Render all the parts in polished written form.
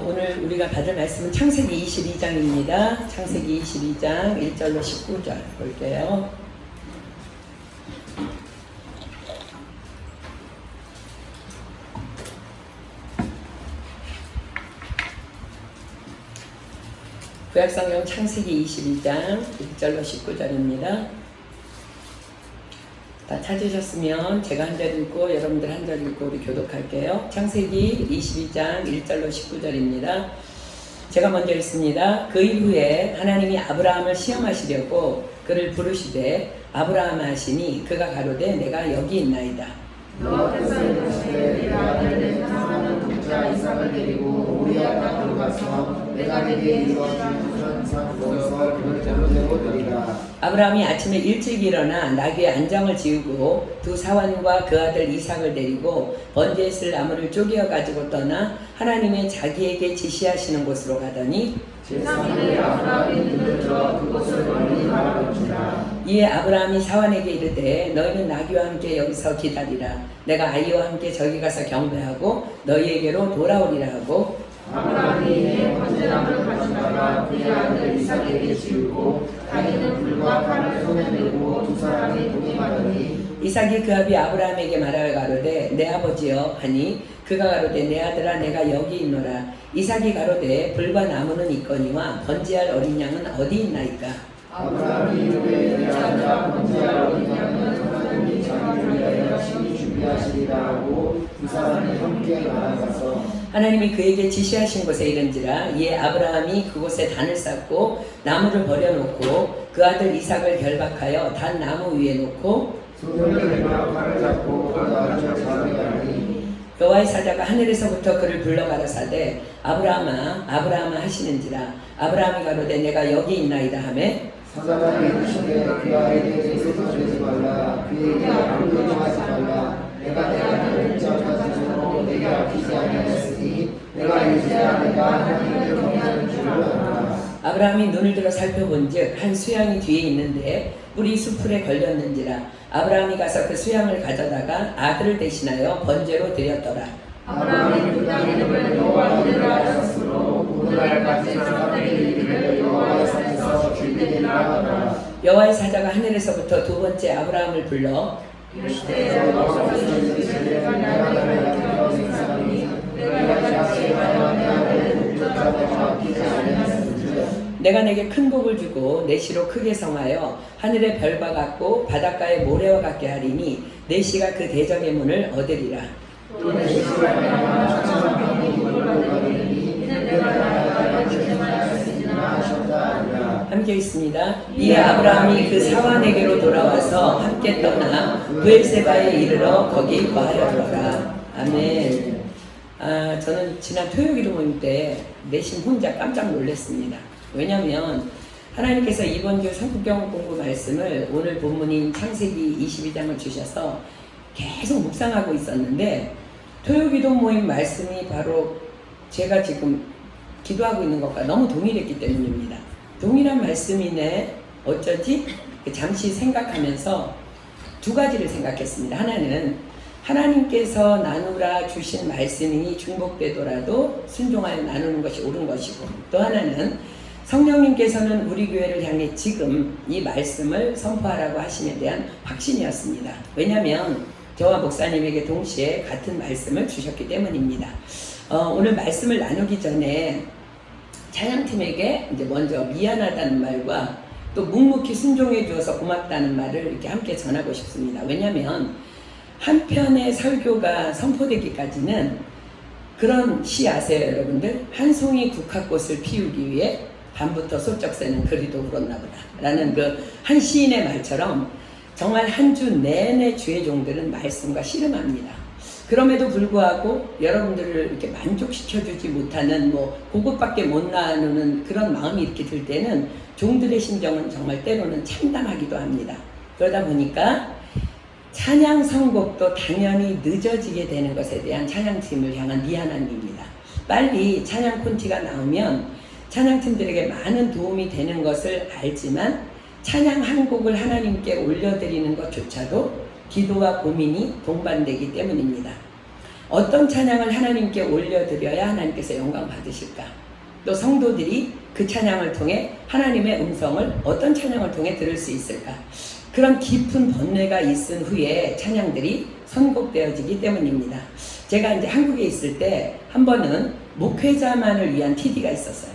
오늘 우리가 받을 말씀은 창세기 22장입니다. 창세기 22장 1절로 19절 볼게요. 구약성경 창세기 22장 1절로 19절입니다. 다 찾으셨으면 제가 한 절 읽고 여러분들 한 절 읽고 우리 교독할게요. 창세기 22장 1절로 19절입니다. 제가 먼저 읽습니다. 그 이후에 하나님이 아브라함을 시험하시려고 그를 부르시되 아브라함 하시니 그가 가로되 내가 여기 있나이다. 여호와께서 이르시되 네가 아들의 사랑하는 독자 이삭을 데리고 모리아 땅으로 가서 내가 네게 이루어준 그런 산 거기서 그를 데려오고 되리라. 아브라함이 아침에 일찍 일어나 나귀의 안장을 지우고 두 사환과 그 아들 이삭을 데리고 번제에 쓸 나무를 쪼개어 가지고 떠나 하나님의 자기에게 지시하시는 곳으로 가더니 제3일에 아브라함이 눈을 들어 그곳을 멀리 바라본지라. 이에 아브라함이 사환에게 이르되 너희는 나귀와 함께 여기서 기다리라. 내가 아이와 함께 저기 가서 경배하고 너희에게로 돌아오리라 하고 아브라함이 이에 번제나무를 가져다가 그의 아들 이삭에게 지우고 자기는 불과 칼을 손에 들고 두 사람이 동행하더니 이삭이 그 아비 아브라함에게 말하여 가로되 내 아버지여 하니 그가 가로되 내 아들아 내가 여기 있노라. 이삭이 가로되 불과 나무는 있거니와 번제할 어린 양은 어디 있나이까. 아브라함이 이르되 내 아들아 번제할 어린 양은 하나님이 자기를 위하여 친히 준비하시리라 하고 두 사람이 함께 나아가서 하나님이 그에게 지시하신 곳에 이른지라. 이에 아브라함이 그곳에 단을 쌓고 나무를 버려놓고 그 아들 이삭을 결박하여 단 나무 위에 놓고 손을 내밀어 칼을 잡고 그 아들을 잡으려니 여호와의 사자가 하늘에서부터 그를 불러 가라사대 아브라함아 아브라함아 하시는지라. 아브라함이 가로되 내가 여기 있나이다 하매 사자가 이르시되 그 아이에게 대소하지 말라. 그에게 아무도 하지 말라. 내가 내 아들을 입장까지로 내게 아끼지 아니하였으니 내가 이제야 내가 하나님을 경외하는 줄을 알아. 아브라함이 눈을 들어 살펴본즉 한 수양이 뒤에 있는데 뿔이 수풀에 걸렸는지라. 아브라함이 가서 그 수양을 가져다가 아들을 대신하여 번제로 드렸더라. 아브라함이 그 땅 이름을 여호와 이르라 하였으므로 오늘날까지 사람들이 이르기를 여호와의 산에서 준비되리라 하더라. 여호와의 사자가 하늘에서부터 두 번째 아브라함을 불러 이르시되 여호와께서 이르시되 내 아들을 낳게 된 사람이 내가 자식에 하여 내 아들을 독자되고 아끼지 아니하였은즉 내가 내게 큰 복을 주고 내 시로 크게 성하여 하늘의 별과 같고 바닷가의 모래와 같게 하리니 내 시가 그 대적의 문을 얻으리라. 또 내 시를 하여 천천히 이끌고 가리니 이는 내가 나의 주행하였으리라 하셨다 하니라. 함께 있습니다. 이에 아브라함이 그 사환에게로 돌아와서 함께 떠나 브엘세바에 이르러 거기 거하였더라. 아멘. 저는 지난 토요기도 모임 때 내심 혼자 깜짝 놀랐습니다. 왜냐하면 하나님께서 이번 주 성경 공부 말씀을 오늘 본문인 창세기 22장을 주셔서 계속 묵상하고 있었는데 토요기도 모임 말씀이 바로 제가 지금 기도하고 있는 것과 너무 동일했기 때문입니다. 동일한 말씀이네 어쩌지? 잠시 생각하면서 두 가지를 생각했습니다. 하나는 하나님께서 나누라 주신 말씀이 중복되더라도 순종하여 나누는 것이 옳은 것이고, 또 하나는 성령님께서는 우리 교회를 향해 지금 이 말씀을 선포하라고 하심에 대한 확신이었습니다. 왜냐하면 저와 목사님에게 동시에 같은 말씀을 주셨기 때문입니다. 오늘 말씀을 나누기 전에 찬양팀에게 이제 먼저 미안하다는 말과 또 묵묵히 순종해 주어서 고맙다는 말을 이렇게 함께 전하고 싶습니다. 왜냐하면 한 편의 설교가 선포되기까지는 그런 시 아세요, 여러분들? 한 송이 국화꽃을 피우기 위해 밤부터 소쩍 새는 그리도 울었나 보다 라는 그 한 시인의 말처럼 정말 한 주 내내 주의 종들은 말씀과 씨름합니다. 그럼에도 불구하고 여러분들을 이렇게 만족시켜주지 못하는 그것밖에 못 나누는 그런 마음이 이렇게 들 때는 종들의 심정은 정말 때로는 참담하기도 합니다. 그러다 보니까 찬양 선곡도 당연히 늦어지게 되는 것에 대한 찬양팀을 향한 미안함입니다. 빨리 찬양 콘티가 나오면 찬양팀들에게 많은 도움이 되는 것을 알지만 찬양 한 곡을 하나님께 올려드리는 것조차도 기도와 고민이 동반되기 때문입니다. 어떤 찬양을 하나님께 올려드려야 하나님께서 영광 받으실까? 또 성도들이 그 찬양을 통해 하나님의 음성을 어떤 찬양을 통해 들을 수 있을까? 그런 깊은 번뇌가 있은 후에 찬양들이 선곡되어지기 때문입니다. 제가 이제 한국에 있을 때 한 번은 목회자만을 위한 TD가 있었어요.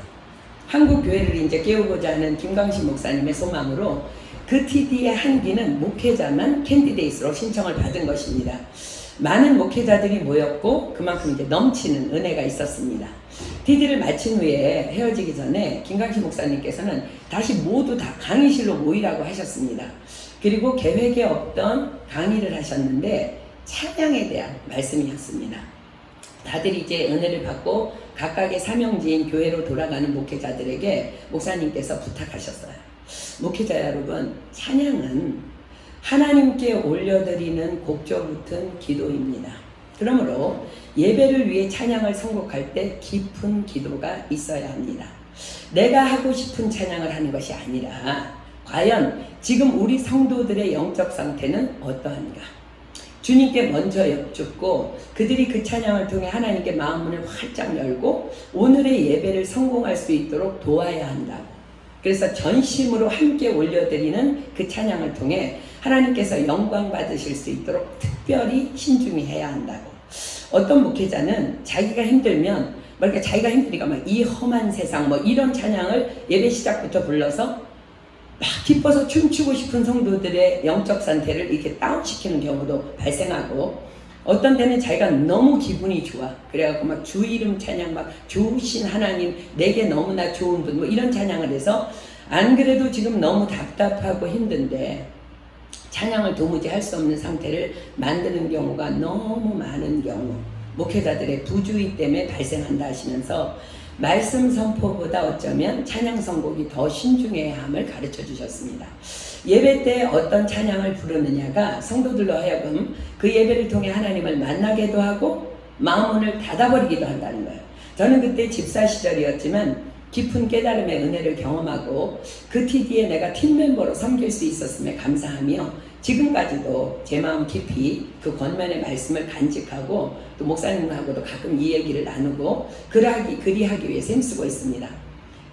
한국 교회를 이제 깨우고자 하는 김광신 목사님의 소망으로 그 TD의 한기는 목회자만 캔디데이스로 신청을 받은 것입니다. 많은 목회자들이 모였고 그만큼 이제 넘치는 은혜가 있었습니다. TD를 마친 후에 헤어지기 전에 김광신 목사님께서는 다시 모두 다 강의실로 모이라고 하셨습니다. 그리고 계획에 없던 강의를 하셨는데 찬양에 대한 말씀이었습니다. 다들 이제 은혜를 받고 각각의 사명지인 교회로 돌아가는 목회자들에게 목사님께서 부탁하셨어요. 목회자 여러분, 찬양은 하나님께 올려드리는 곡조 붙은 기도입니다. 그러므로 예배를 위해 찬양을 선곡할 때 깊은 기도가 있어야 합니다. 내가 하고 싶은 찬양을 하는 것이 아니라 과연 지금 우리 성도들의 영적 상태는 어떠한가? 주님께 먼저 여쭙고 그들이 그 찬양을 통해 하나님께 마음문을 활짝 열고 오늘의 예배를 성공할 수 있도록 도와야 한다고. 그래서 전심으로 함께 올려드리는 그 찬양을 통해 하나님께서 영광 받으실 수 있도록 특별히 신중히 해야 한다고. 어떤 목회자는 자기가 힘들면 그러니까 자기가 힘드니까 막 이 험한 세상 뭐 이런 찬양을 예배 시작부터 불러서 막 기뻐서 춤추고 싶은 성도들의 영적 상태를 이렇게 다운시키는 경우도 발생하고, 어떤 때는 자기가 너무 기분이 좋아 그래갖고 막 주 이름 찬양, 막 좋으신 하나님, 내게 너무나 좋은 분, 뭐 이런 찬양을 해서 안 그래도 지금 너무 답답하고 힘든데 찬양을 도무지 할 수 없는 상태를 만드는 경우가 너무 많은 경우, 목회자들의 부주의 때문에 발생한다 하시면서 말씀 선포보다 어쩌면 찬양 선곡이 더 신중해야 함을 가르쳐 주셨습니다. 예배 때 어떤 찬양을 부르느냐가 성도들로 하여금 그 예배를 통해 하나님을 만나게도 하고 마음문을 닫아버리기도 한다는 거예요. 저는 그때 집사 시절이었지만 깊은 깨달음의 은혜를 경험하고 그 TD에 내가 팀 멤버로 섬길 수 있었음에 감사하며 지금까지도 제 마음 깊이 그 권면의 말씀을 간직하고 또 목사님하고도 가끔 이 얘기를 나누고 그리하기 위해서 힘쓰고 있습니다.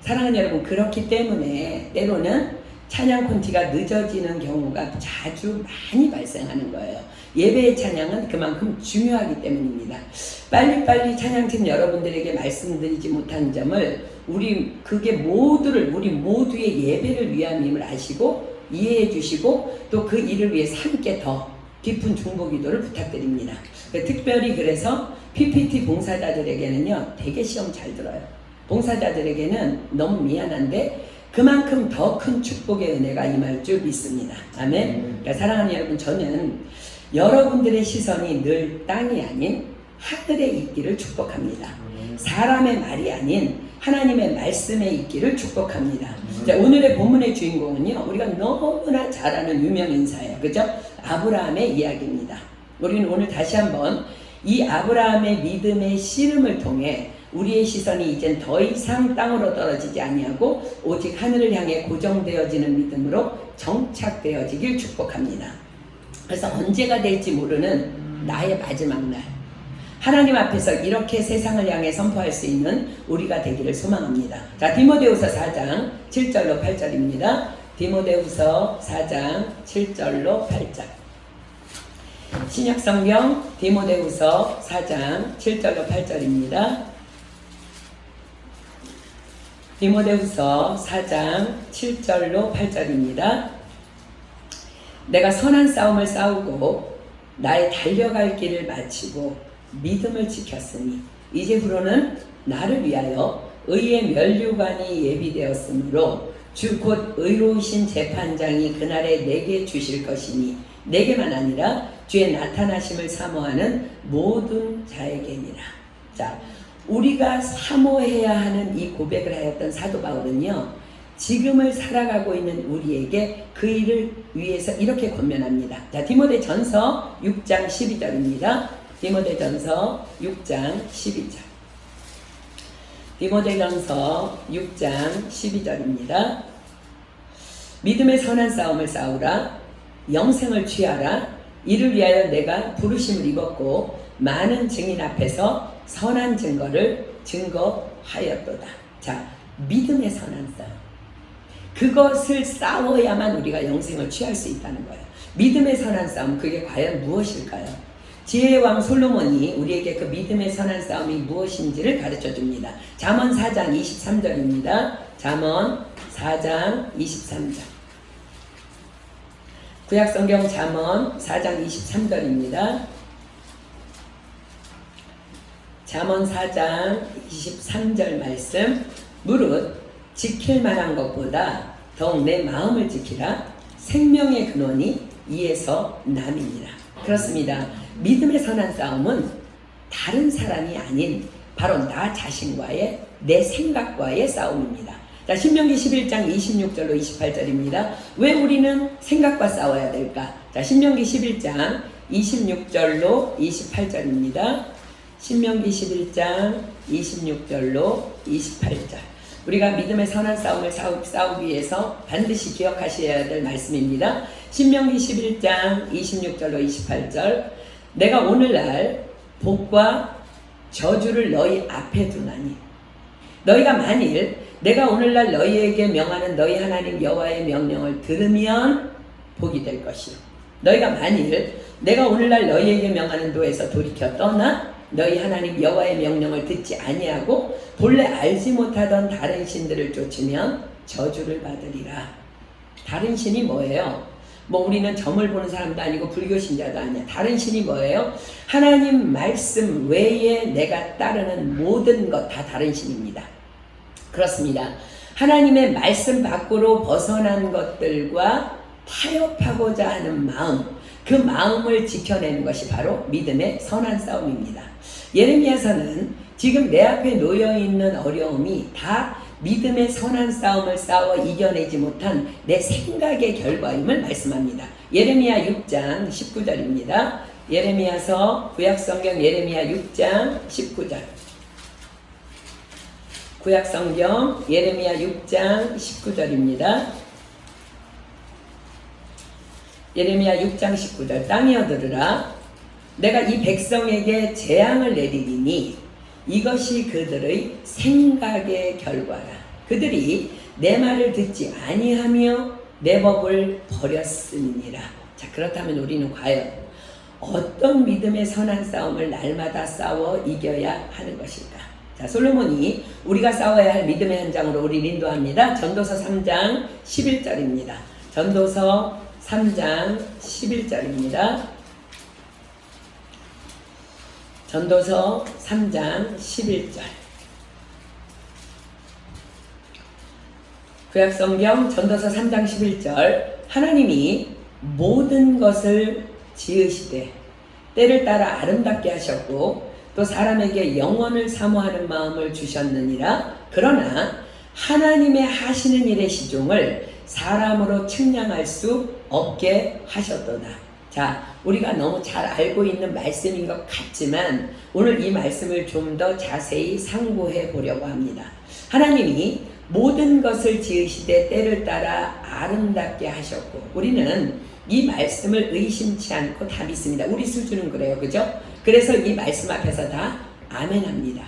사랑하는 여러분, 그렇기 때문에 때로는 찬양 콘티가 늦어지는 경우가 자주 많이 발생하는 거예요. 예배의 찬양은 그만큼 중요하기 때문입니다. 빨리빨리 찬양팀 여러분들에게 말씀드리지 못한 점을 우리 모두의 예배를 위함임을 아시고 이해해 주시고 또 그 일을 위해서 함께 더 깊은 중보 기도를 부탁드립니다. 특별히 그래서 PPT 봉사자들에게는요, 되게 시험 잘 들어요. 봉사자들에게는 너무 미안한데 그만큼 더 큰 축복의 은혜가 임할 줄 믿습니다. 아멘. 그러니까 사랑하는 여러분, 저는 여러분들의 시선이 늘 땅이 아닌 하늘에 있기를 축복합니다. 사람의 말이 아닌 하나님의 말씀에 있기를 축복합니다. 자, 오늘의 본문의 주인공은요, 우리가 너무나 잘 아는 유명 인사예요. 그죠? 아브라함의 이야기입니다. 우리는 오늘 다시 한번 이 아브라함의 믿음의 씨름을 통해 우리의 시선이 이젠 더 이상 땅으로 떨어지지 아니하고 오직 하늘을 향해 고정되어지는 믿음으로 정착되어지길 축복합니다. 그래서 언제가 될지 모르는 나의 마지막 날, 하나님 앞에서 이렇게 세상을 향해 선포할 수 있는 우리가 되기를 소망합니다. 자, 디모데후서 4장 7절로 8절입니다. 디모데후서 4장 7절로 8절. 신약성경 디모데후서 4장 7절로 8절입니다. 디모데후서 4장 7절로 8절입니다. 내가 선한 싸움을 싸우고 나의 달려갈 길을 마치고 믿음을 지켰으니 이제부로는 나를 위하여 의의 면류관이 예비되었으므로 주 곧 의로우신 재판장이 그날에 내게 주실 것이니 내게만 아니라 주의 나타나심을 사모하는 모든 자에게니라. 자, 우리가 사모해야 하는 이 고백을 하였던 사도 바울은요, 지금을 살아가고 있는 우리에게 그 일을 위해서 이렇게 권면합니다. 자, 디모데전서 6장 12절입니다. 디모데전서 6장 12절. 디모데전서 6장 12절입니다. 믿음의 선한 싸움을 싸우라. 영생을 취하라. 이를 위하여 내가 부르심을 입었고 많은 증인 앞에서 선한 증거를 증거하였도다. 자, 믿음의 선한 싸움. 그것을 싸워야만 우리가 영생을 취할 수 있다는 거예요. 믿음의 선한 싸움, 그게 과연 무엇일까요? 지혜의 왕 솔로몬이 우리에게 그 믿음의 선한 싸움이 무엇인지를 가르쳐 줍니다. 잠언 4장 23절입니다. 잠언 4장 23절. 구약성경 잠언 4장 23절입니다. 잠언 4장 23절 말씀. 무릇 지킬 만한 것보다 더욱 내 마음을 지키라. 생명의 근원이 이에서 남이니라. 그렇습니다. 믿음의 선한 싸움은 다른 사람이 아닌 바로 나 자신과의, 내 생각과의 싸움입니다. 자, 신명기 11장 26절로 28절입니다. 왜 우리는 생각과 싸워야 될까? 자, 신명기 11장 26절로 28절입니다. 신명기 11장 26절로 28절. 우리가 믿음의 선한 싸움을 싸우기 위해서 반드시 기억하셔야 될 말씀입니다. 신명기 11장 26절로 28절. 내가 오늘날 복과 저주를 너희 앞에 두나니 너희가 만일 내가 오늘날 너희에게 명하는 너희 하나님 여호와의 명령을 들으면 복이 될 것이요, 너희가 만일 내가 오늘날 너희에게 명하는 도에서 돌이켜 떠나 너희 하나님 여호와의 명령을 듣지 아니하고 본래 알지 못하던 다른 신들을 쫓으면 저주를 받으리라. 다른 신이 뭐예요? 뭐 우리는 점을 보는 사람도 아니고 불교 신자도 아니야. 다른 신이 뭐예요? 하나님 말씀 외에 내가 따르는 모든 것 다 다른 신입니다. 그렇습니다. 하나님의 말씀 밖으로 벗어난 것들과 타협하고자 하는 마음, 그 마음을 지켜내는 것이 바로 믿음의 선한 싸움입니다. 예레미야서는 지금 내 앞에 놓여있는 어려움이 다 믿음의 선한 싸움을 싸워 이겨내지 못한 내 생각의 결과임을 말씀합니다. 예레미야 6장 19절입니다. 예레미야서 구약성경 예레미야 6장 19절. 구약성경 예레미야 6장 19절입니다. 예레미야 6장 19절. 땅이여 들으라. 내가 이 백성에게 재앙을 내리리니 이것이 그들의 생각의 결과라. 그들이 내 말을 듣지 아니하며 내 법을 버렸음이니라. 자, 그렇다면 우리는 과연 어떤 믿음의 선한 싸움을 날마다 싸워 이겨야 하는 것일까? 자, 솔로몬이 우리가 싸워야 할 믿음의 현장으로 우리 인도합니다. 전도서 3장 11절입니다. 전도서 3장 11절입니다. 전도서 3장 11절. 구약성경 전도서 3장 11절. 하나님이 모든 것을 지으시되 때를 따라 아름답게 하셨고 또 사람에게 영원을 사모하는 마음을 주셨느니라. 그러나 하나님의 하시는 일의 시종을 사람으로 측량할 수 없게 하셨도다. 자, 우리가 너무 잘 알고 있는 말씀인 것 같지만 오늘 이 말씀을 좀 더 자세히 상고해 보려고 합니다. 하나님이 모든 것을 지으시되 때를 따라 아름답게 하셨고, 우리는 이 말씀을 의심치 않고 다 믿습니다. 우리 수준은 그래요, 그죠? 그래서 이 말씀 앞에서 다 아멘합니다.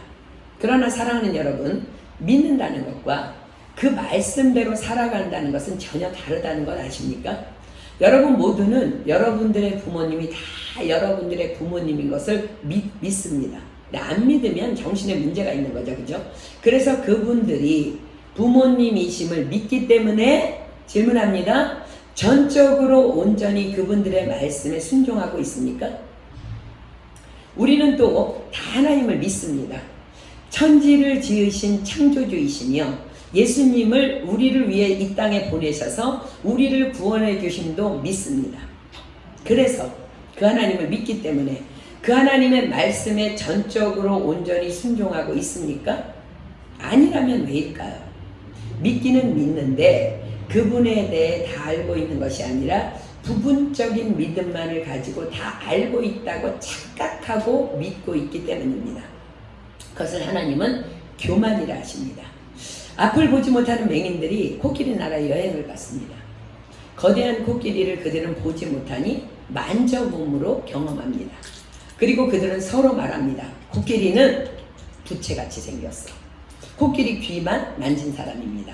그러나 사랑하는 여러분, 믿는다는 것과 그 말씀대로 살아간다는 것은 전혀 다르다는 걸 아십니까? 여러분 모두는 여러분들의 부모님이 다 여러분들의 부모님인 것을 믿습니다. 안 믿으면 정신에 문제가 있는 거죠, 그죠? 그래서 그분들이 부모님이심을 믿기 때문에 질문합니다. 전적으로 온전히 그분들의 말씀에 순종하고 있습니까? 우리는 또 다 하나님을 믿습니다. 천지를 지으신 창조주이시며 예수님을 우리를 위해 이 땅에 보내셔서 우리를 구원해 주심도 믿습니다. 그래서 그 하나님을 믿기 때문에 그 하나님의 말씀에 전적으로 온전히 순종하고 있습니까? 아니라면 왜일까요? 믿기는 믿는데 그분에 대해 다 알고 있는 것이 아니라 부분적인 믿음만을 가지고 다 알고 있다고 착각하고 믿고 있기 때문입니다. 그것을 하나님은 교만이라 하십니다. 앞을 보지 못하는 맹인들이 코끼리 나라에 여행을 갔습니다. 거대한 코끼리를 그들은 보지 못하니 만져봄으로 경험합니다. 그리고 그들은 서로 말합니다. 코끼리는 부채같이 생겼어. 코끼리 귀만 만진 사람입니다.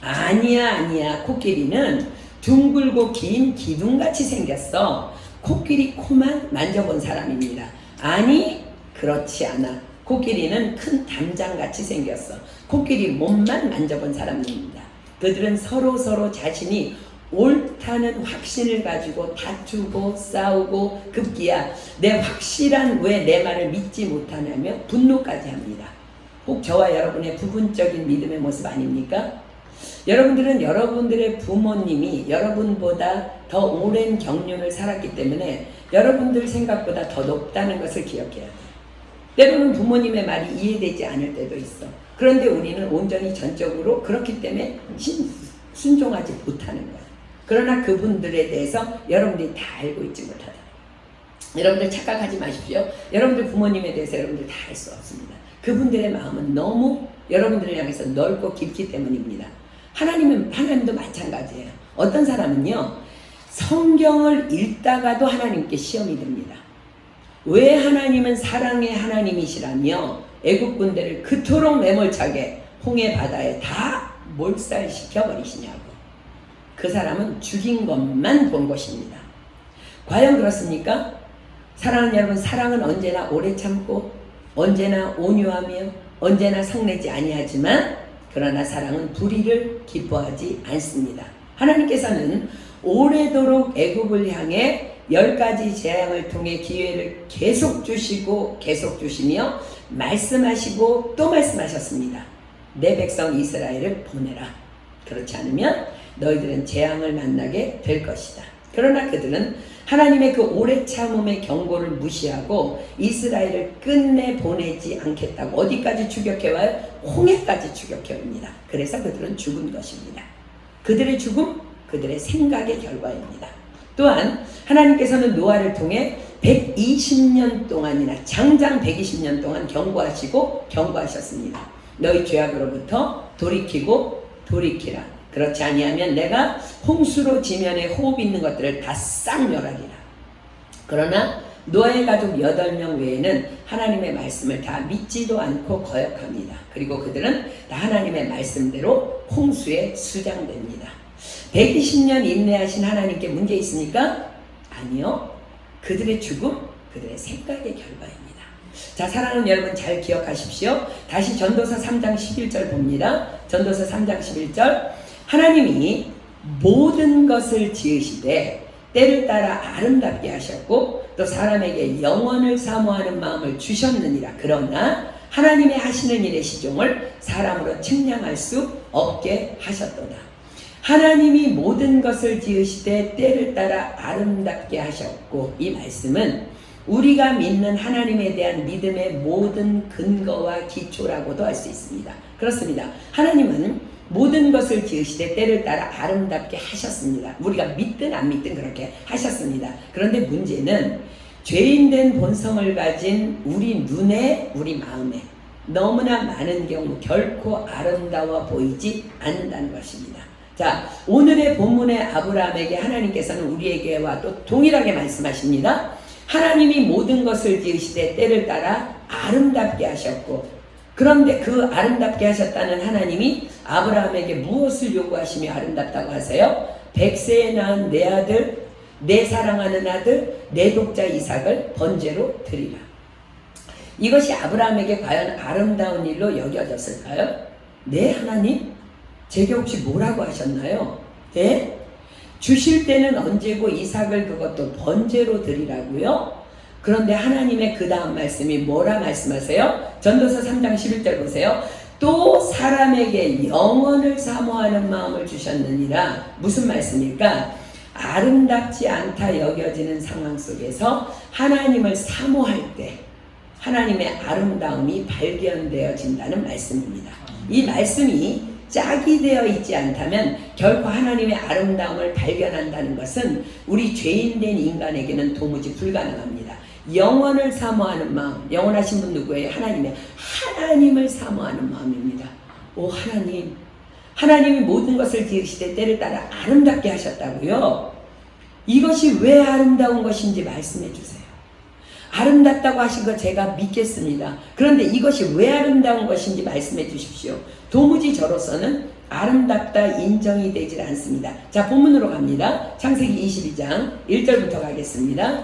아니야. 코끼리는 둥글고 긴 기둥같이 생겼어. 코끼리 코만 만져본 사람입니다. 아니, 그렇지 않아. 코끼리는 큰 담장같이 생겼어. 코끼리 몸만 만져본 사람입니다. 그들은 서로 자신이 옳다는 확신을 가지고 다투고 싸우고 급기야 내 확실한 왜 내 말을 믿지 못하냐며 분노까지 합니다. 꼭 저와 여러분의 부분적인 믿음의 모습 아닙니까? 여러분들은 여러분들의 부모님이 여러분보다 더 오랜 경륜을 살았기 때문에 여러분들 생각보다 더 높다는 것을 기억해야 돼요. 때로는 부모님의 말이 이해되지 않을 때도 있어. 그런데 우리는 온전히 전적으로 그렇기 때문에 순종하지 못하는 거야. 그러나 그분들에 대해서 여러분들이 다 알고 있지 못하다. 여러분들 착각하지 마십시오. 여러분들 부모님에 대해서 여러분들 다 알 수 없습니다. 그분들의 마음은 너무 여러분들을 향해서 넓고 깊기 때문입니다. 하나님도 마찬가지예요. 어떤 사람은요, 성경을 읽다가도 하나님께 시험이 듭니다. 왜 하나님은 사랑의 하나님이시라며 애국 군대를 그토록 매몰차게 홍해 바다에 다 몰살시켜 버리시냐고. 그 사람은 죽인 것만 본 것입니다. 과연 그렇습니까? 사랑하는 여러분, 사랑은 언제나 오래 참고 언제나 온유하며 언제나 성내지 아니하지만 그러나 사랑은 불의를 기뻐하지 않습니다. 하나님께서는 오래도록 애굽을 향해 10가지 재앙을 통해 기회를 계속 주시며 말씀하시고 또 말씀하셨습니다. 내 백성 이스라엘을 보내라. 그렇지 않으면 너희들은 재앙을 만나게 될 것이다. 그러나 그들은 하나님의 그 오래 참음의 경고를 무시하고 이스라엘을 끝내 보내지 않겠다고 어디까지 추격해와요? 홍해까지 추격해옵니다. 그래서 그들은 죽은 것입니다. 그들의 죽음, 그들의 생각의 결과입니다. 또한 하나님께서는 노아를 통해 120년 동안이나 장장 120년 동안 경고하셨습니다. 너희 죄악으로부터 돌이키라. 그렇지 아니하면 내가 홍수로 지면에 호흡 있는 것들을 다 싹 멸하리라. 그러나 노아의 가족 8명 외에는 하나님의 말씀을 다 믿지도 않고 거역합니다. 그리고 그들은 다 하나님의 말씀대로 홍수에 수장됩니다. 120년 인내하신 하나님께 문제 있습니까? 아니요. 그들의 죽음, 그들의 생각의 결과입니다. 자, 사랑하는 여러분 잘 기억하십시오. 다시 전도서 3장 11절 봅니다. 전도서 3장 11절. 하나님이 모든 것을 지으시되 때를 따라 아름답게 하셨고 또 사람에게 영원을 사모하는 마음을 주셨느니라. 그러나 하나님의 하시는 일의 시종을 사람으로 측량할 수 없게 하셨도다. 하나님이 모든 것을 지으시되 때를 따라 아름답게 하셨고, 이 말씀은 우리가 믿는 하나님에 대한 믿음의 모든 근거와 기초라고도 할 수 있습니다. 그렇습니다. 하나님은 모든 것을 지으시되 때를 따라 아름답게 하셨습니다. 우리가 믿든 안 믿든 그렇게 하셨습니다. 그런데 문제는 죄인된 본성을 가진 우리 눈에, 우리 마음에 너무나 많은 경우 결코 아름다워 보이지 않는다는 것입니다. 자, 오늘의 본문의 아브라함에게 하나님께서는 우리에게와 또 동일하게 말씀하십니다. 하나님이 모든 것을 지으시되 때를 따라 아름답게 하셨고, 그런데 그 아름답게 하셨다는 하나님이 아브라함에게 무엇을 요구하시며 아름답다고 하세요? 100세에 낳은 내 아들, 내 사랑하는 아들, 내 독자 이삭을 번제로 드리라. 이것이 아브라함에게 과연 아름다운 일로 여겨졌을까요? 네, 하나님? 제게 혹시 뭐라고 하셨나요? 네? 주실 때는 언제고 이삭을 그것도 번제로 드리라고요? 그런데 하나님의 그 다음 말씀이 뭐라 말씀하세요? 전도서 3장 11절 보세요. 또 사람에게 영원을 사모하는 마음을 주셨느니라. 무슨 말씀일까? 아름답지 않다 여겨지는 상황 속에서 하나님을 사모할 때 하나님의 아름다움이 발견되어진다는 말씀입니다. 이 말씀이 짝이 되어 있지 않다면 결코 하나님의 아름다움을 발견한다는 것은 우리 죄인된 인간에게는 도무지 불가능합니다. 영원을 사모하는 마음, 영원하신 분 누구예요? 하나님을 사모하는 마음입니다. 오 하나님, 하나님이 모든 것을 지으시되 때를 따라 아름답게 하셨다고요? 이것이 왜 아름다운 것인지 말씀해 주세요. 아름답다고 하신 거 제가 믿겠습니다. 그런데 이것이 왜 아름다운 것인지 말씀해 주십시오. 도무지 저로서는 아름답다 인정이 되질 않습니다. 자, 본문으로 갑니다. 창세기 22장 1절부터 가겠습니다.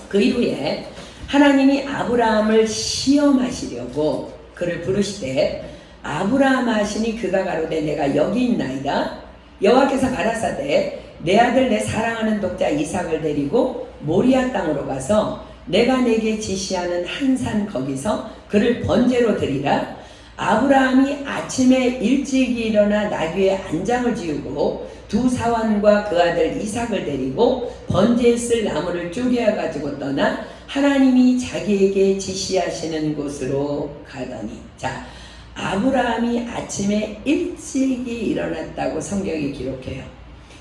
그 이후에 하나님이 아브라함을 시험하시려고 그를 부르시되 아브라함 하시니 그가 가로되 내가 여기 있나이다. 여호와께서 가라사대 내 아들 내 사랑하는 독자 이삭을 데리고 모리아 땅으로 가서 내가 내게 지시하는 한 산 거기서 그를 번제로 드리라. 아브라함이 아침에 일찍이 일어나 나귀의 안장을 지우고 두 사환과 그 아들 이삭을 데리고 번제에 쓸 나무를 쪼개어 가지고 떠나 하나님이 자기에게 지시하시는 곳으로 가더니, 자, 아브라함이 아침에 일찍이 일어났다고 성경이 기록해요.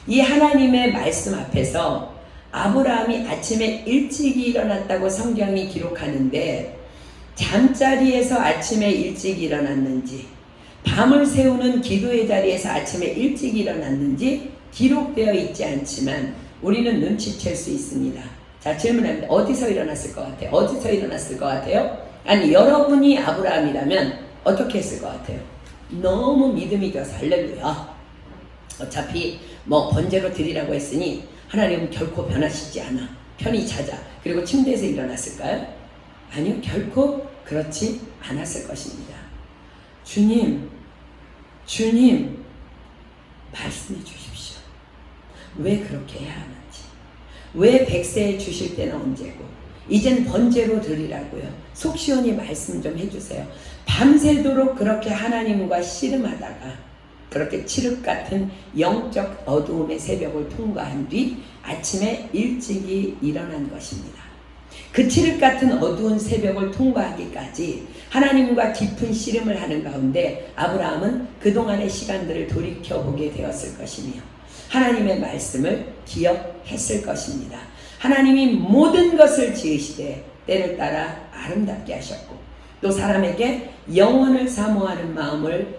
이 하나님의 말씀 앞에서 아브라함이 아침에 일찍이 일어났다고 성경이 기록하는데 잠자리에서 아침에 일찍 일어났는지 밤을 새우는 기도의 자리에서 아침에 일찍 일어났는지 기록되어 있지 않지만 우리는 눈치챌 수 있습니다. 자, 질문합니다. 어디서 일어났을 것 같아요? 어디서 일어났을 것 같아요? 아니, 여러분이 아브라함이라면 어떻게 했을 것 같아요? 너무 믿음이 껴서 할렐루야. 어차피 뭐 번제로 드리라고 했으니 하나님은 결코 변하시지 않아. 편히 자자. 그리고 침대에서 일어났을까요? 아니요, 결코 그렇지 않았을 것입니다. 주님, 말씀해 주십시오. 왜 그렇게 해야 하는지. 왜 백세에 주실 때는 언제고. 이젠 번제로 드리라고요. 속 시원히 말씀 좀 해주세요. 밤새도록 그렇게 하나님과 씨름하다가 그렇게 칠흑 같은 영적 어두움의 새벽을 통과한 뒤 아침에 일찍이 일어난 것입니다. 그 칠흑 같은 어두운 새벽을 통과하기까지 하나님과 깊은 씨름을 하는 가운데 아브라함은 그동안의 시간들을 돌이켜보게 되었을 것이며 하나님의 말씀을 기억했을 것입니다. 하나님이 모든 것을 지으시되 때를 따라 아름답게 하셨고 또 사람에게 영원을 사모하는 마음을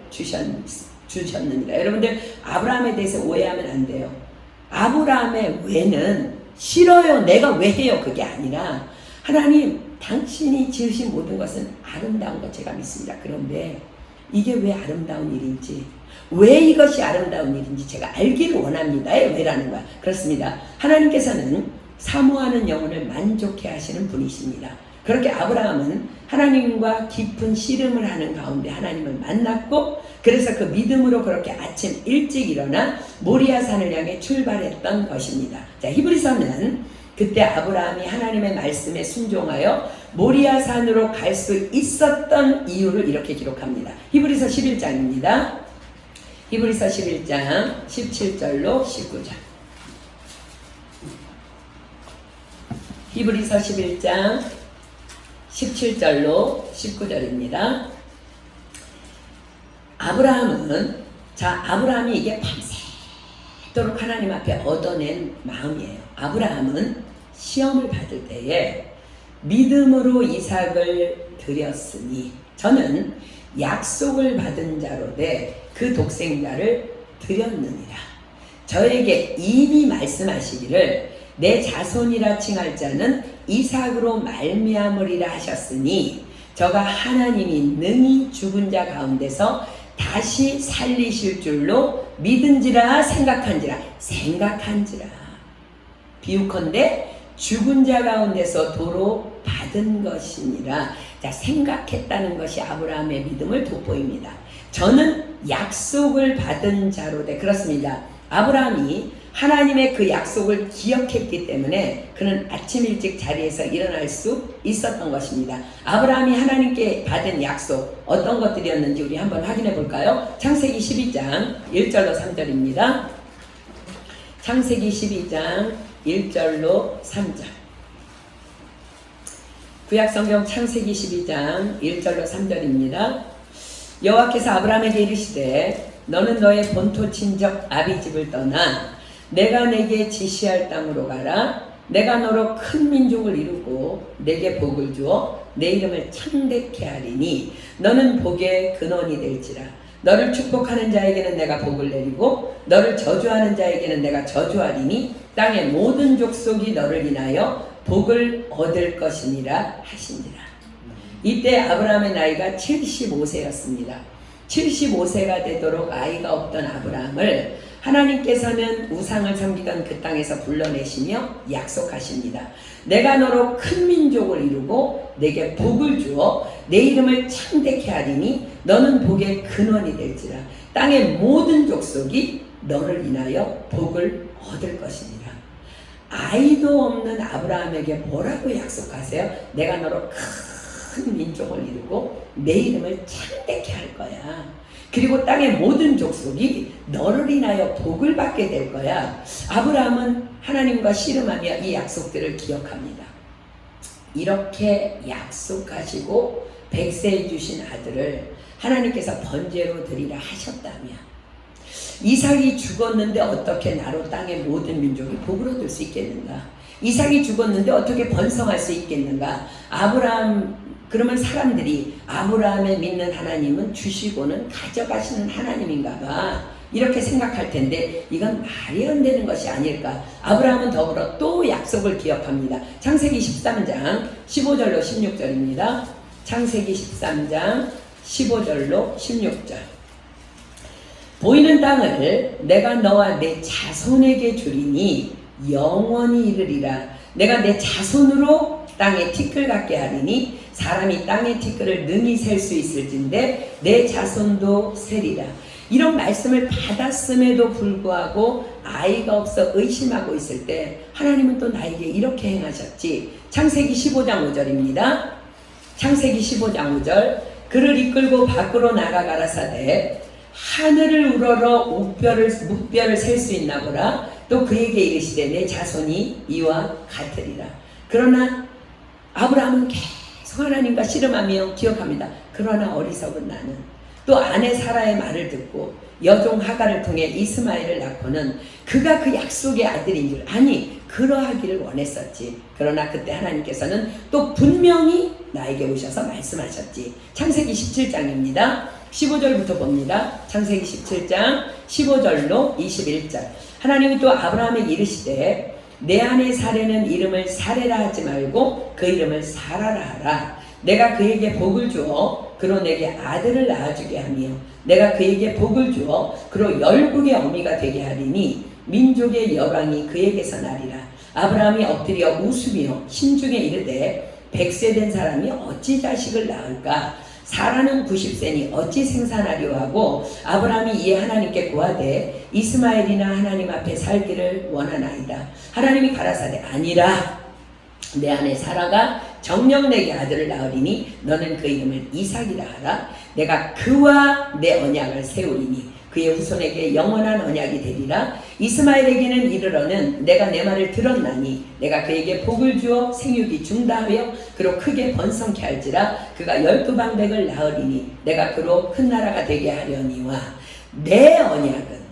주셨느니라. 여러분들 아브라함에 대해서 오해하면 안 돼요. 아브라함의 왜는 싫어요, 내가 왜 해요, 그게 아니라 하나님 당신이 지으신 모든 것은 아름다운 것 제가 믿습니다. 그런데 이게 왜 아름다운 일인지, 왜 이것이 아름다운 일인지 제가 알기를 원합니다. 왜라는 거야. 그렇습니다. 하나님께서는 사모하는 영혼을 만족해 하시는 분이십니다. 그렇게 아브라함은 하나님과 깊은 씨름을 하는 가운데 하나님을 만났고 그래서 그 믿음으로 그렇게 아침 일찍 일어나 모리아산을 향해 출발했던 것입니다. 자, 히브리서는 그때 아브라함이 하나님의 말씀에 순종하여 모리아산으로 갈 수 있었던 이유를 이렇게 기록합니다. 히브리서 11장입니다. 히브리서 11장 17절로 19절. 히브리서 11장 17절로 19절입니다. 아브라함이 이게 밤새도록 하나님 앞에 얻어낸 마음이에요. 아브라함은 시험을 받을 때에 믿음으로 이삭을 드렸으니 저는 약속을 받은 자로되 그 독생자를 드렸느니라. 저에게 이미 말씀하시기를 내 자손이라 칭할 자는 이삭으로 말미암으리라 하셨으니 저가 하나님이 능히 죽은 자 가운데서 다시 살리실 줄로 믿은지라 생각한지라 비유컨대 죽은 자 가운데서 도로 받은 것이니라. 자, 생각했다는 것이 아브라함의 믿음을 돋보입니다. 저는 약속을 받은 자로되 그렇습니다. 아브라함이 하나님의 그 약속을 기억했기 때문에 그는 아침 일찍 자리에서 일어날 수 있었던 것입니다. 아브라함이 하나님께 받은 약속 어떤 것들이었는지 우리 한번 확인해 볼까요? 창세기 12장 1절로 3절입니다. 창세기 12장 1절로 3절. 구약성경 창세기 12장 1절로 3절입니다. 여호와께서 아브라함에게 이르시되 너는 너의 본토 친척 아비집을 떠나 내가 내게 지시할 땅으로 가라. 내가 너로 큰 민족을 이루고 내게 복을 주어 내 이름을 창대케 하리니 너는 복의 근원이 될지라. 너를 축복하는 자에게는 내가 복을 내리고 너를 저주하는 자에게는 내가 저주하리니 땅의 모든 족속이 너를 인하여 복을 얻을 것이니라 하시니라. 이때 아브라함의 나이가 75세였습니다. 75세가 되도록 아이가 없던 아브라함을 하나님께서는 우상을 섬기던 그 땅에서 불러내시며 약속하십니다. 내가 너로 큰 민족을 이루고 내게 복을 주어 내 이름을 창대케 하리니 너는 복의 근원이 될지라. 땅의 모든 족속이 너를 인하여 복을 얻을 것이니라. 아이도 없는 아브라함에게 뭐라고 약속하세요? 내가 너로 큰 민족을 이루고 내 이름을 창대케 할 거야. 그리고 땅의 모든 족속이 너를 인하여 복을 받게 될 거야. 아브라함은 하나님과 씨름하며 이 약속들을 기억합니다. 이렇게 약속하시고 백세해 주신 아들을 하나님께서 번제로 드리라 하셨다면 이삭이 죽었는데 어떻게 나로 땅의 모든 민족이 복을 얻을 수 있겠는가? 이삭이 죽었는데 어떻게 번성할 수 있겠는가? 아브라함, 그러면 사람들이 아브라함의 믿는 하나님은 주시고는 가져가시는 하나님인가 봐. 이렇게 생각할 텐데 이건 말이 안 되는 것이 아닐까. 아브라함은 더불어 또 약속을 기억합니다. 창세기 13장 15절로 16절입니다. 창세기 13장 15절로 16절. 보이는 땅을 내가 너와 내 자손에게 주리니 영원히 이르리라. 내가 내 자손으로 땅에 티끌 같게 하리니 사람이 땅의 티끌을 능히 셀 수 있을진데 내 자손도 세리라. 이런 말씀을 받았음에도 불구하고 아이가 없어 의심하고 있을 때 하나님은 또 나에게 이렇게 행하셨지. 창세기 15장 5절입니다. 창세기 15장 5절. 그를 이끌고 밖으로 나가 가라사대 하늘을 우러러 묵별을 셀 수 있나 보라. 또 그에게 이르시되 내 자손이 이와 같으리라. 그러나 아브라함은 계속 하나님과 씨름하며 기억합니다. 그러나 어리석은 나는 또 아내 사라의 말을 듣고 여종 하갈을 통해 이스마엘을 낳고는 그가 그 약속의 아들인 줄 아니 그러하기를 원했었지. 그러나 그때 하나님께서는 또 분명히 나에게 오셔서 말씀하셨지. 창세기 17장입니다. 15절부터 봅니다. 창세기 17장 15절로 21절. 하나님이 또 아브라함에게 이르시되 내 아내 사레는 이름을 사레라 하지 말고 그 이름을 사라라 하라. 내가 그에게 복을 주어 그로 내게 아들을 낳아주게 하며 내가 그에게 복을 주어 그로 열국의 어미가 되게 하리니 민족의 여왕이 그에게서 나리라. 아브라함이 엎드려 웃으며 심중에 이르되 100세 된 사람이 어찌 자식을 낳을까? 사라는 90세니 어찌 생산하려 하고 아브라함이 이에 하나님께 고하되 이스마엘이나 하나님 앞에 살기를 원하나이다. 하나님이 가라사대 아니라 내 아내 사라가 정녕 내게 아들을 낳으리니 너는 그 이름을 이삭이라 하라. 내가 그와 내 언약을 세우리니 그의 후손에게 영원한 언약이 되리라. 이스마엘에게는 이르러는 내가 내 말을 들었나니 내가 그에게 복을 주어 생육이 중다하여 그로 크게 번성케 할지라. 그가 12방백을 낳으리니 내가 그로 큰 나라가 되게 하려니와 내 언약은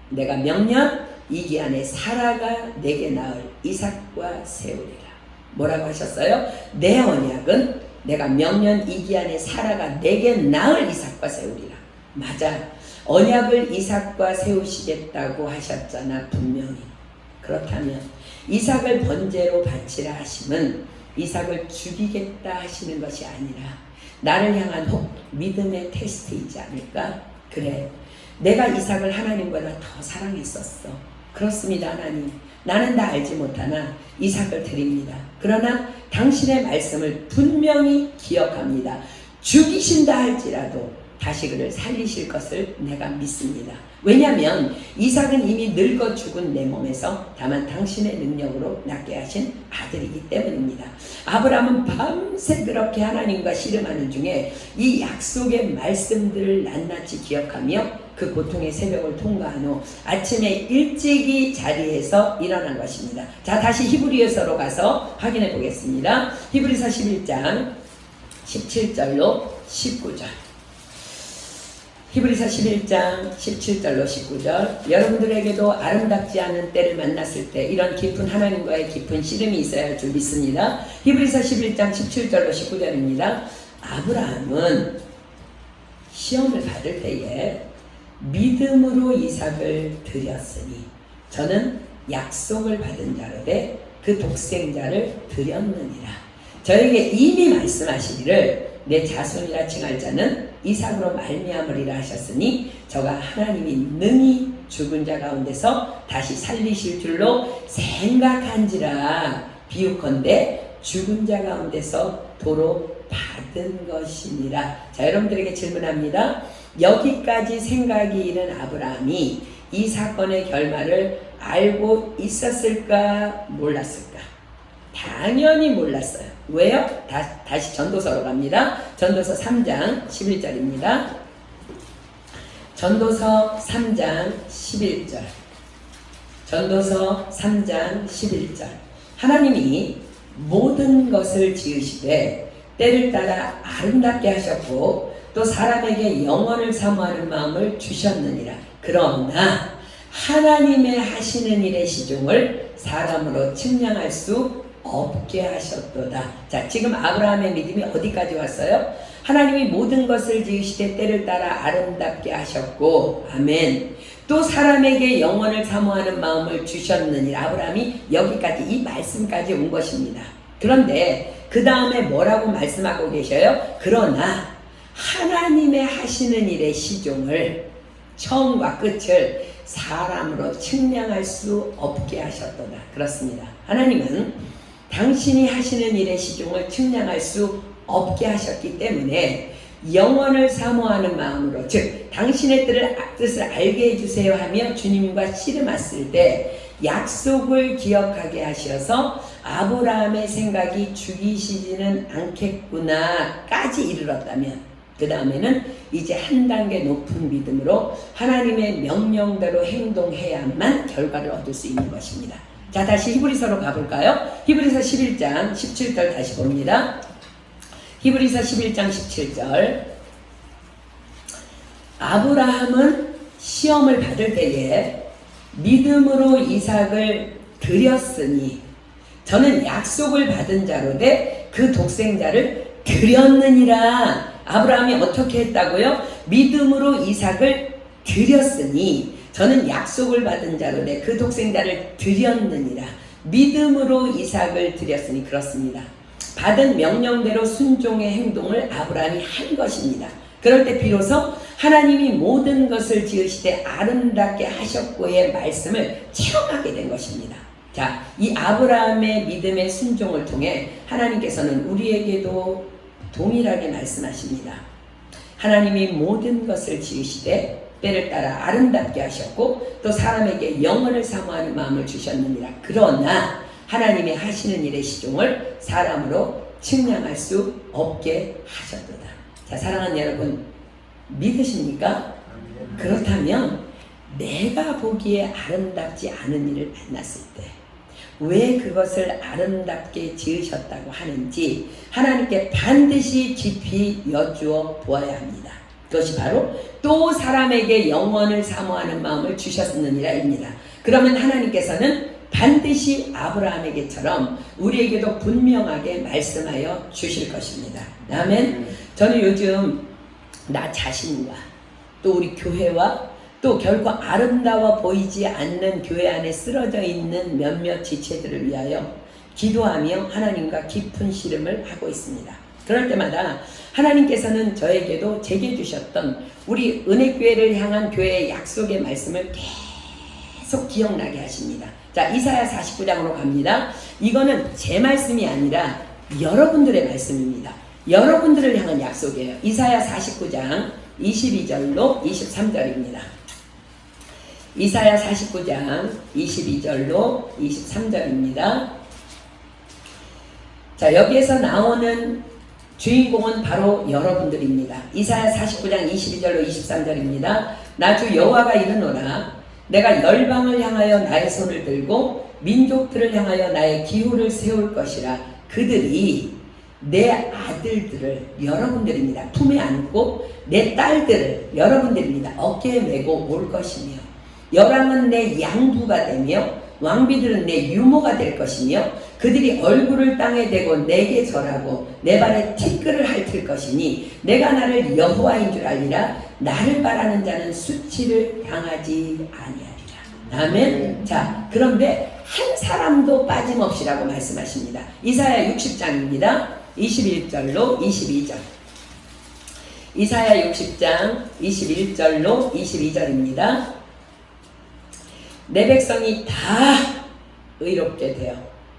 내가 명년 이기 안에 사라가 내게 낳을 이삭과 세우리라. 뭐라고 하셨어요? 내 언약은 내가 명년 이기 안에 사라가 내게 낳을 이삭과 세우리라. 맞아. 언약을 이삭과 세우시겠다고 하셨잖아. 분명히. 그렇다면 이삭을 번제로 바치라 하심은 이삭을 죽이겠다 하시는 것이 아니라 나를 향한 믿음의 테스트이지 않을까? 그래, 내가 이삭을 하나님보다 더 사랑했었어. 그렇습니다. 하나님, 나는 다 알지 못하나 이삭을 드립니다. 그러나 당신의 말씀을 분명히 기억합니다. 죽이신다 할지라도 다시 그를 살리실 것을 내가 믿습니다. 왜냐하면 이삭은 이미 늙어 죽은 내 몸에서 다만 당신의 능력으로 낳게 하신 아들이기 때문입니다. 아브라함은 밤새 그렇게 하나님과 씨름하는 중에 이 약속의 말씀들을 낱낱이 기억하며 그 고통의 새벽을 통과한 후 아침에 일찍이 자리에서 일어난 것입니다. 자, 다시 히브리서로 가서 확인해 보겠습니다. 히브리서 11장 17절로 19절. 히브리서 11장 17절로 19절. 여러분들에게도 아름답지 않은 때를 만났을 때 이런 깊은 하나님과의 깊은 씨름이 있어야 할 줄 믿습니다. 히브리서 11장 17절로 19절입니다. 아브라함은 시험을 받을 때에 믿음으로 이삭을 드렸으니 저는 약속을 받은 자로되 그 독생자를 드렸느니라. 저에게 이미 말씀하시기를 내 자손이라 칭할 자는 이삭으로 말미암으리라 하셨으니 저가 하나님이 능히 죽은 자 가운데서 다시 살리실 줄로 생각한지라. 비유컨대 죽은 자 가운데서 도로 받은 것이니라. 자, 여러분들에게 질문합니다. 여기까지 생각이 이른 아브라함이 이 사건의 결말을 알고 있었을까 몰랐을까? 당연히 몰랐어요. 왜요? 다시 전도서로 갑니다. 전도서 3장 11절입니다. 전도서 3장 11절. 전도서 3장 11절. 하나님이 모든 것을 지으시되 때를 따라 아름답게 하셨고 또 사람에게 영원을 사모하는 마음을 주셨느니라. 그러나 하나님의 하시는 일의 시종을 사람으로 측량할 수 없게 하셨도다. 자, 지금 아브라함의 믿음이 어디까지 왔어요? 하나님이 모든 것을 지으시되 때를 따라 아름답게 하셨고, 아멘. 또 사람에게 영원을 사모하는 마음을 주셨느니라. 아브라함이 여기까지 이 말씀까지 온 것입니다. 그런데 그 다음에 뭐라고 말씀하고 계셔요? 그러나 하나님의 하시는 일의 시종을, 처음과 끝을 사람으로 측량할 수 없게 하셨도다. 그렇습니다. 하나님은 당신이 하시는 일의 시종을 측량할 수 없게 하셨기 때문에 영원을 사모하는 마음으로, 즉 당신의 뜻을 알게 해주세요 하며 주님과 씨름했을 때 약속을 기억하게 하셔서 아브라함의 생각이 죽이시지는 않겠구나 까지 이르렀다면, 그 다음에는 이제 한 단계 높은 믿음으로 하나님의 명령대로 행동해야만 결과를 얻을 수 있는 것입니다. 자, 다시 히브리서로 가볼까요? 히브리서 11장 17절 다시 봅니다. 히브리서 11장 17절. 아브라함은 시험을 받을 때에 믿음으로 이삭을 드렸으니 저는 약속을 받은 자로되 그 독생자를 드렸느니라. 아브라함이 어떻게 했다고요? 믿음으로 이삭을 드렸으니 저는 약속을 받은 자로되 그 독생자를 드렸느니라. 믿음으로 이삭을 드렸으니, 그렇습니다. 받은 명령대로 순종의 행동을 아브라함이 한 것입니다. 그럴 때 비로소 하나님이 모든 것을 지으시되 아름답게 하셨고의 말씀을 체험하게 된 것입니다. 자, 이 아브라함의 믿음의 순종을 통해 하나님께서는 우리에게도 동일하게 말씀하십니다. 하나님이 모든 것을 지으시되 때를 따라 아름답게 하셨고 또 사람에게 영원을 사모하는 마음을 주셨느니라. 그러나 하나님이 하시는 일의 시종을 사람으로 측량할 수 없게 하셨도다. 자, 사랑하는 여러분, 믿으십니까? 그렇다면 내가 보기에 아름답지 않은 일을 만났을 때 왜 그것을 아름답게 지으셨다고 하는지 하나님께 반드시 깊이 여쭈어 보아야 합니다. 그것이 바로 또 사람에게 영원을 사모하는 마음을 주셨느니라입니다. 그러면 하나님께서는 반드시 아브라함에게처럼 우리에게도 분명하게 말씀하여 주실 것입니다. 아멘. 저는 요즘 나 자신과 또 우리 교회와 또 결코 아름다워 보이지 않는 교회 안에 쓰러져 있는 몇몇 지체들을 위하여 기도하며 하나님과 깊은 씨름을 하고 있습니다. 그럴 때마다 하나님께서는 저에게도 제게 주셨던 우리 은혜교회를 향한 교회의 약속의 말씀을 계속 기억나게 하십니다. 자, 이사야 49장으로 갑니다. 이거는 제 말씀이 아니라 여러분들의 말씀입니다. 여러분들을 향한 약속이에요. 이사야 49장 22절로 23절입니다. 이사야 49장 22절로 23절입니다. 자, 여기에서 나오는 주인공은 바로 여러분들입니다. 이사야 49장 22절로 23절입니다. 나 주 여호와가 이르노라. 내가 열방을 향하여 나의 손을 들고 민족들을 향하여 나의 기후를 세울 것이라. 그들이 내 아들들을, 여러분들입니다, 품에 안고 내 딸들을, 여러분들입니다, 어깨에 메고 올 것이며 열왕은 내 양부가 되며 왕비들은 내 유모가 될 것이며 그들이 얼굴을 땅에 대고 내게 절하고 내 발에 티끌을 핥을 것이니 내가 나를 여호와인 줄 알리라. 나를 바라는 자는 수치를 당하지 아니하리라. 아멘. 자, 그런데 한 사람도 빠짐없이라고 말씀하십니다. 이사야 60장입니다. 21절로 22절. 이사야 60장 21절로 22절입니다. 내 백성이 다 의롭게 되어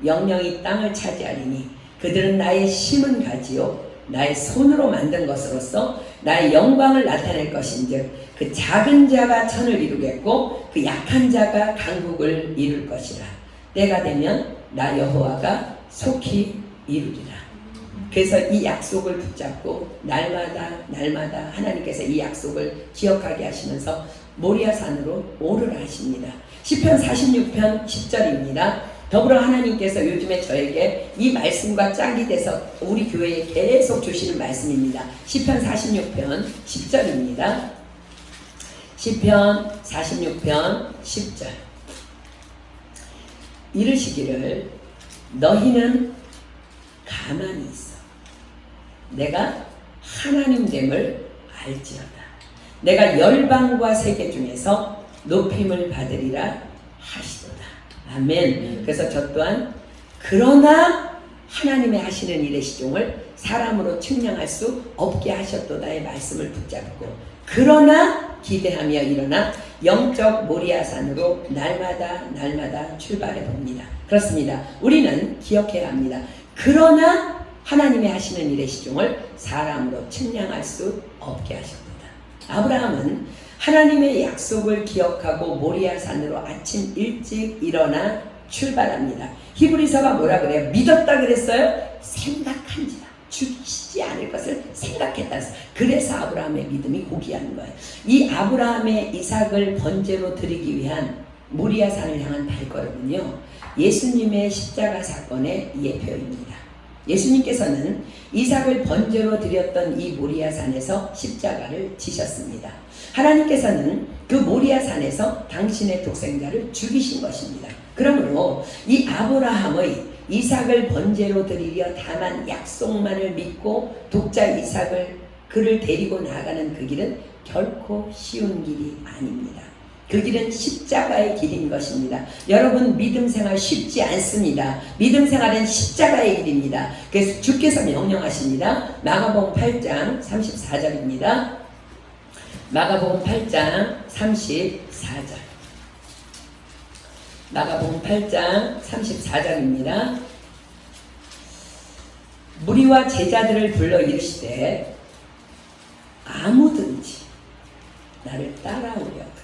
영영이 땅을 차지하리니 그들은 나의 심은 가지요 나의 손으로 만든 것으로서 나의 영광을 나타낼 것인즉 그 작은 자가 천을 이루겠고 그 약한 자가 강국을 이룰 것이라. 때가 되면 나 여호와가 속히 이루리라. 그래서 이 약속을 붙잡고 날마다 하나님께서 이 약속을 기억하게 하시면서 모리아산으로 오르라 하십니다. 시편 46편 10절입니다. 더불어 하나님께서 요즘에 저에게 이 말씀과 짝이 돼서 우리 교회에 계속 주시는 말씀입니다. 시편 46편 10절입니다. 시편 46편 10절. 이르시기를 너희는 가만히 있어. 내가 하나님됨을 알지어다. 내가 열방과 세계 중에서 높임을 받으리라 하시도다. 아멘. 그래서 저 또한 그러나 하나님의 하시는 일의 시종을 사람으로 측량할 수 없게 하셨도다의 말씀을 붙잡고 그러나 기대하며 일어나 영적 모리아산으로 날마다 출발해 봅니다. 그렇습니다. 우리는 기억해야 합니다. 그러나 하나님의 하시는 일의 시종을 사람으로 측량할 수 없게 하셨도다. 아브라함은 하나님의 약속을 기억하고 모리아산으로 아침 일찍 일어나 출발합니다. 히브리서가 뭐라 그래요? 믿었다 그랬어요? 생각한지라. 죽이시지 않을 것을 생각했다. 그래서 아브라함의 믿음이 고귀한 거예요. 이 아브라함의 이삭을 번제로 드리기 위한 모리아산을 향한 발걸음은요, 예수님의 십자가 사건의 예표입니다. 예수님께서는 이삭을 번제로 드렸던 이 모리아산에서 십자가를 지셨습니다. 하나님께서는 그 모리아산에서 당신의 독생자를 죽이신 것입니다. 그러므로 이 아브라함의 이삭을 번제로 드리려 다만 약속만을 믿고 독자 이삭을 그를 데리고 나아가는 그 길은 결코 쉬운 길이 아닙니다. 그 길은 십자가의 길인 것입니다. 여러분, 믿음 생활 쉽지 않습니다. 믿음 생활은 십자가의 길입니다. 그래서 주께서 명령하십니다. 마가복음 8장 34절입니다. 마가복음 8장 34절. 마가복음 8장 34절입니다. 무리와 제자들을 불러 이르시되 아무든지 나를 따라오려거든.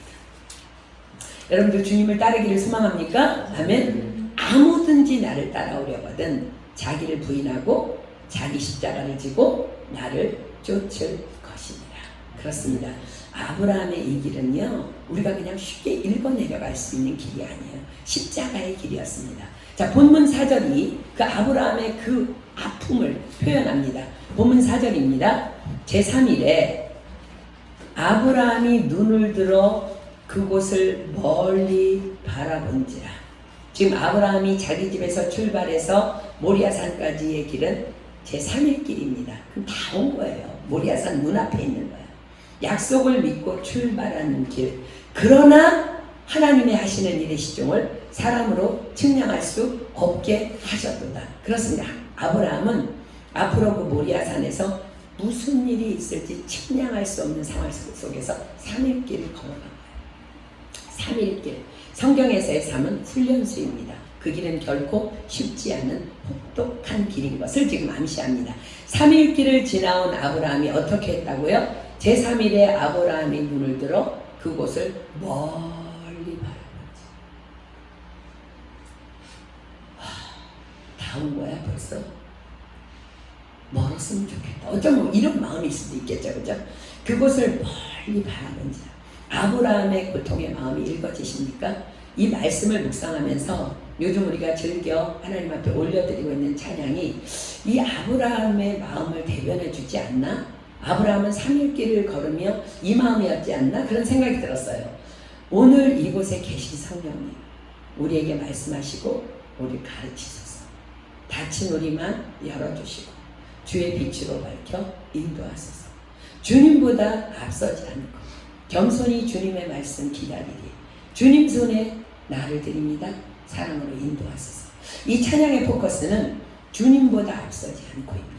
여러분들 주님을 따르기를 소망합니까? 아멘. 아무든지 나를 따라오려거든 자기를 부인하고 자기 십자가를 지고 나를 쫓을 것이니라. 그렇습니다. 아브라함의 이 길은요, 우리가 그냥 쉽게 읽어 내려갈 수 있는 길이 아니에요. 십자가의 길이었습니다. 자, 본문 4절이 그 아브라함의 그 아픔을 표현합니다. 본문 4절입니다. 제3일에 아브라함이 눈을 들어 그곳을 멀리 바라본지라. 지금 아브라함이 자기 집에서 출발해서 모리아산까지의 길은 제3일 길입니다. 그럼 다 온 거예요. 모리아산 문 앞에 있는 거예요. 약속을 믿고 출발하는 길. 그러나 하나님의 하시는 일의 시종을 사람으로 측량할 수 없게 하셨도다. 그렇습니다. 아브라함은 앞으로 그 모리아산에서 무슨 일이 있을지 측량할 수 없는 상황 속에서 3일 길을 걸어간 거예요. 3일 길. 성경에서의 삶은 훈련수입니다. 그 길은 결코 쉽지 않은 혹독한 길인 것을 지금 암시합니다. 3일 길을 지나온 아브라함이 어떻게 했다고요? 제3일에 아브라함이 눈을 들어 그곳을 멀리 바라보지. 다 온 거야 벌써? 멀었으면 좋겠다. 어쩌면 이런 마음일 수도 있겠죠. 그죠? 그곳을 멀리 바라본지라. 아브라함의 고통의 마음이 읽어지십니까? 이 말씀을 묵상하면서 요즘 우리가 즐겨 하나님 앞에 올려드리고 있는 찬양이 이 아브라함의 마음을 대변해 주지 않나? 아브라함은 3일 길을 걸으며 이 마음이었지 않나? 그런 생각이 들었어요. 오늘 이곳에 계신 성령님, 우리에게 말씀하시고 우리 가르치소서. 닫힌 우리만 열어주시고 주의 빛으로 밝혀 인도하소서. 주님보다 앞서지 않고 겸손히 주님의 말씀 기다리리. 주님 손에 나를 드립니다. 사랑으로 인도하소서. 이 찬양의 포커스는 주님보다 앞서지 않고입니다.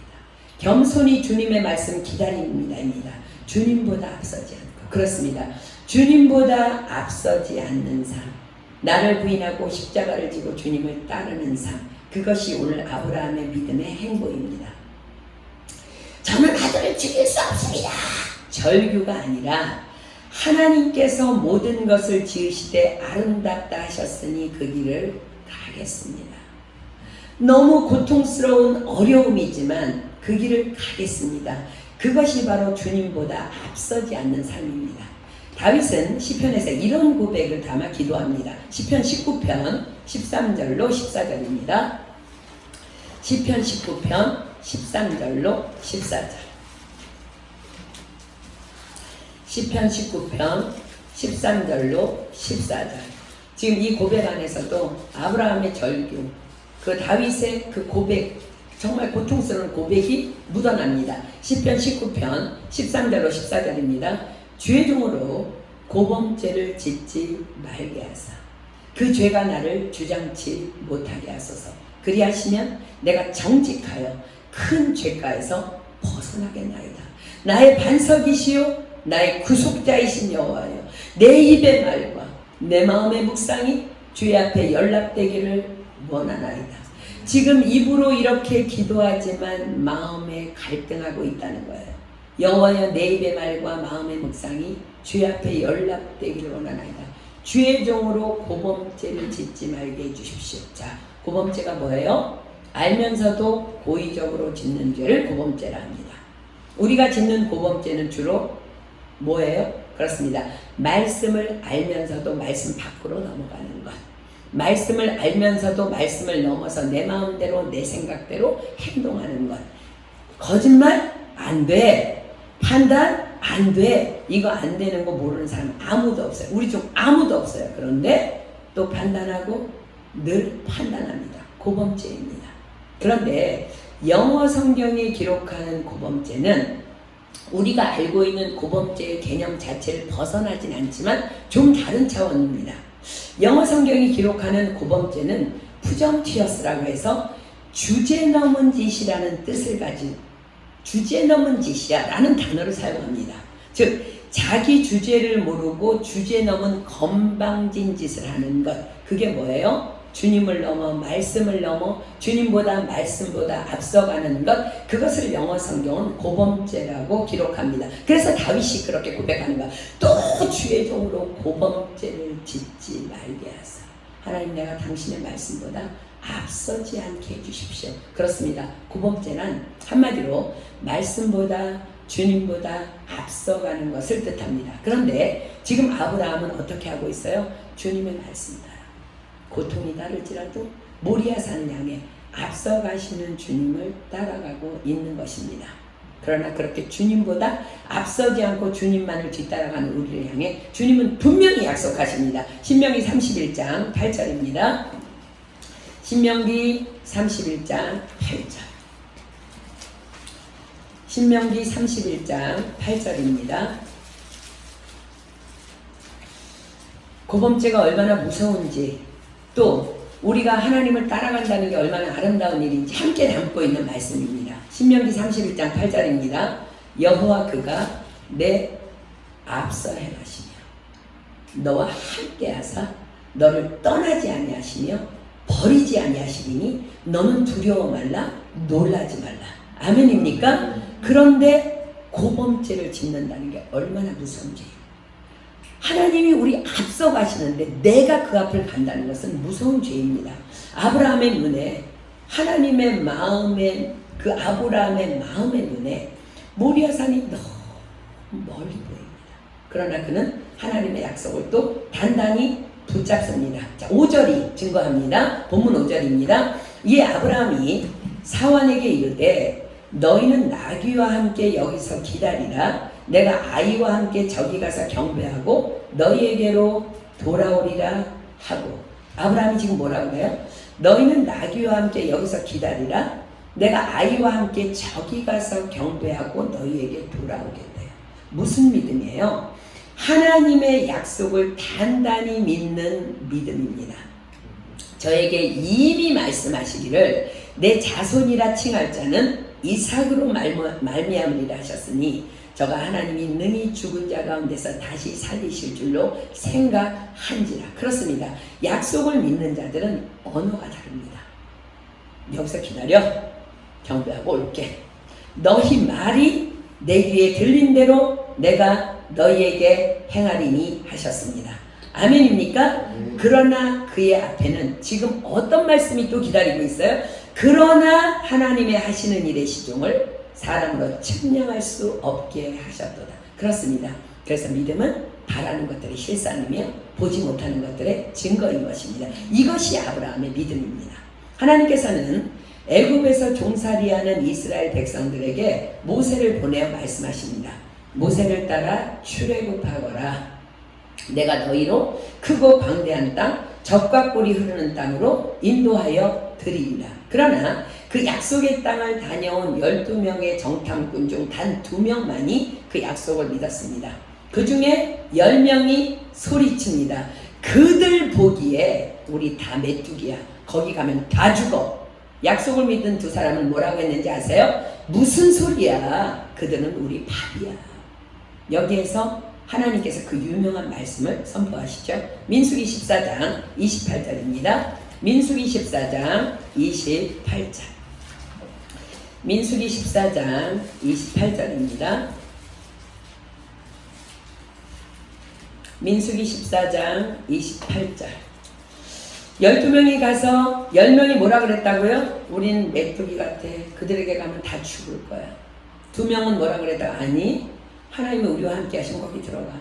겸손히 주님의 말씀 기다립니다입니다. 주님보다 앞서지 않고. 그렇습니다. 주님보다 앞서지 않는 삶, 나를 부인하고 십자가를 지고 주님을 따르는 삶, 그것이 오늘 아브라함의 믿음의 행보입니다. 저는 아들을 죽일 수 없습니다. 절규가 아니라 하나님께서 모든 것을 지으시되 아름답다 하셨으니 그 길을 가겠습니다. 너무 고통스러운 어려움이지만 그 길을 가겠습니다. 그것이 바로 주님보다 앞서지 않는 삶입니다. 다윗은 시편에서 이런 고백을 담아 기도합니다. 시편 19편 13절로 14절입니다. 시편 19편 13절로 14절. 시편 19편 13절로 14절. 지금 이 고백 안에서도 아브라함의 절규, 그 다윗의 그 고백, 정말 고통스러운 고백이 묻어납니다. 시편 19편 13절로 14절입니다. 주의 종으로 고범죄를 짓지 말게 하사 그 죄가 나를 주장치 못하게 하소서. 그리하시면 내가 정직하여 큰 죄가에서 벗어나겠나이다. 나의 반석이시요 나의 구속자이신 여호와여, 내 입의 말과 내 마음의 묵상이 주의 앞에 연락되기를 원하나이다. 지금 입으로 이렇게 기도하지만 마음에 갈등하고 있다는 거예요. 여호와여, 내 입의 말과 마음의 묵상이 주의 앞에 연락되기를 원하나이다. 주의 종으로 고범죄를 짓지 말게 해주십시오. 자, 고범죄가 뭐예요? 알면서도 고의적으로 짓는 죄를 고범죄라 합니다. 우리가 짓는 고범죄는 주로 뭐예요? 그렇습니다. 말씀을 알면서도 말씀 밖으로 넘어가는 것. 말씀을 알면서도 말씀을 넘어서 내 마음대로 내 생각대로 행동하는 것. 거짓말 안 돼. 판단 안 돼. 이거 안 되는 거 모르는 사람 아무도 없어요. 우리 중 아무도 없어요. 그런데 또 판단하고 늘 판단합니다. 고범죄입니다. 그런데 영어 성경에 기록하는 고범죄는 우리가 알고 있는 고범죄의 개념 자체를 벗어나진 않지만 좀 다른 차원입니다. 영어 성경이 기록하는 고범죄는 푸점티어스라고 해서 주제 넘은 짓이라는 뜻을 가진, 주제 넘은 짓이야 라는 단어를 사용합니다. 즉 자기 주제를 모르고 주제 넘은 건방진 짓을 하는 것. 그게 뭐예요? 주님을 넘어 말씀을 넘어 주님보다 말씀보다 앞서가는 것. 그것을 영어 성경은 고범죄라고 기록합니다. 그래서 다윗이 그렇게 고백하는 거야. 또 주의 종으로 고범죄를 짓지 말게 하사 하나님, 내가 당신의 말씀보다 앞서지 않게 해주십시오. 그렇습니다. 고범죄란 한마디로 말씀보다 주님보다 앞서가는 것을 뜻합니다. 그런데 지금 아브라함은 어떻게 하고 있어요? 주님의 말씀 따라 고통이 다를지라도 모리아산을 향해 앞서가시는 주님을 따라가고 있는 것입니다. 그러나 그렇게 주님보다 앞서지 않고 주님만을 뒤따라가는 우리를 향해 주님은 분명히 약속하십니다. 신명기 31장 8절입니다. 신명기 31장 8절. 신명기 31장 8절입니다. 고범죄가 얼마나 무서운지, 또 우리가 하나님을 따라간다는 게 얼마나 아름다운 일인지 함께 담고 있는 말씀입니다. 신명기 31장 8절입니다. 여호와 그가 내 앞서 행하시며 너와 함께 하사 너를 떠나지 아니하시며 버리지 아니하시리니 너는 두려워 말라, 놀라지 말라. 아멘입니까? 그런데 고범죄를 짓는다는 게 얼마나 무서운 죄예요. 하나님이 우리 앞서 가시는데 내가 그 앞을 간다는 것은 무서운 죄입니다. 아브라함의 눈에, 하나님의 마음에, 그 아브라함의 마음의 눈에 모리아산이 너무 멀리 보입니다. 그러나 그는 하나님의 약속을 또 단단히 붙잡습니다. 자, 5절이 증거합니다. 본문 5절입니다. 이에 아브라함이 사환에게 이르되 너희는 나귀와 함께 여기서 기다리라. 내가 아이와 함께 저기 가서 경배하고 너희에게로 돌아오리라 하고 아브라함이 지금 뭐라고 그래요? 너희는 나귀와 함께 여기서 기다리라. 내가 아이와 함께 저기 가서 경배하고 너희에게 돌아오겠대요. 무슨 믿음이에요? 하나님의 약속을 단단히 믿는 믿음입니다. 저에게 이미 말씀하시기를 내 자손이라 칭할 자는 이삭으로 말미암으리라 하셨으니 저가 하나님이 능히 죽은 자 가운데서 다시 살리실 줄로 생각한지라. 그렇습니다. 약속을 믿는 자들은 언어가 다릅니다. 여기서 기다려. 경배하고 올게. 너희 말이 내 귀에 들린 대로 내가 너희에게 행하리니 하셨습니다. 아멘입니까? 그러나 그의 앞에는 지금 어떤 말씀이 또 기다리고 있어요? 그러나 하나님의 하시는 일의 시종을 사람으로 측량할 수 없게 하셨도다. 그렇습니다. 그래서 믿음은 바라는 것들의 실상이며 보지 못하는 것들의 증거인 것입니다. 이것이 아브라함의 믿음입니다. 하나님께서는 애굽에서 종살이하는 이스라엘 백성들에게 모세를 보내어 말씀하십니다. 모세를 따라 출애굽하거라. 내가 너희로 크고 광대한 땅, 젖과 꿀이 흐르는 땅으로 인도하여 드리리라. 그러나 그 약속의 땅을 다녀온 12명의 정탐꾼 중 단 2명만이 그 약속을 믿었습니다. 그 중에 10명이 소리칩니다. 그들 보기에 우리 다 메뚜기야. 거기 가면 다 죽어. 약속을 믿은 두 사람은 뭐라고 했는지 아세요? 무슨 소리야? 그들은 우리 밥이야. 여기에서 하나님께서 그 유명한 말씀을 선포하시죠. 민수기 14장 28절입니다. 민수기 14장 28절. 민수기 14장 28절입니다. 민수기 14장 28절. 12명이 가서 10명이 뭐라 그랬다고요? 우린 메뚜기 같아. 그들에게 가면 다 죽을 거야. 2명은 뭐라 그랬다? 아니, 하나님이 우리와 함께 하신 거기 들어가.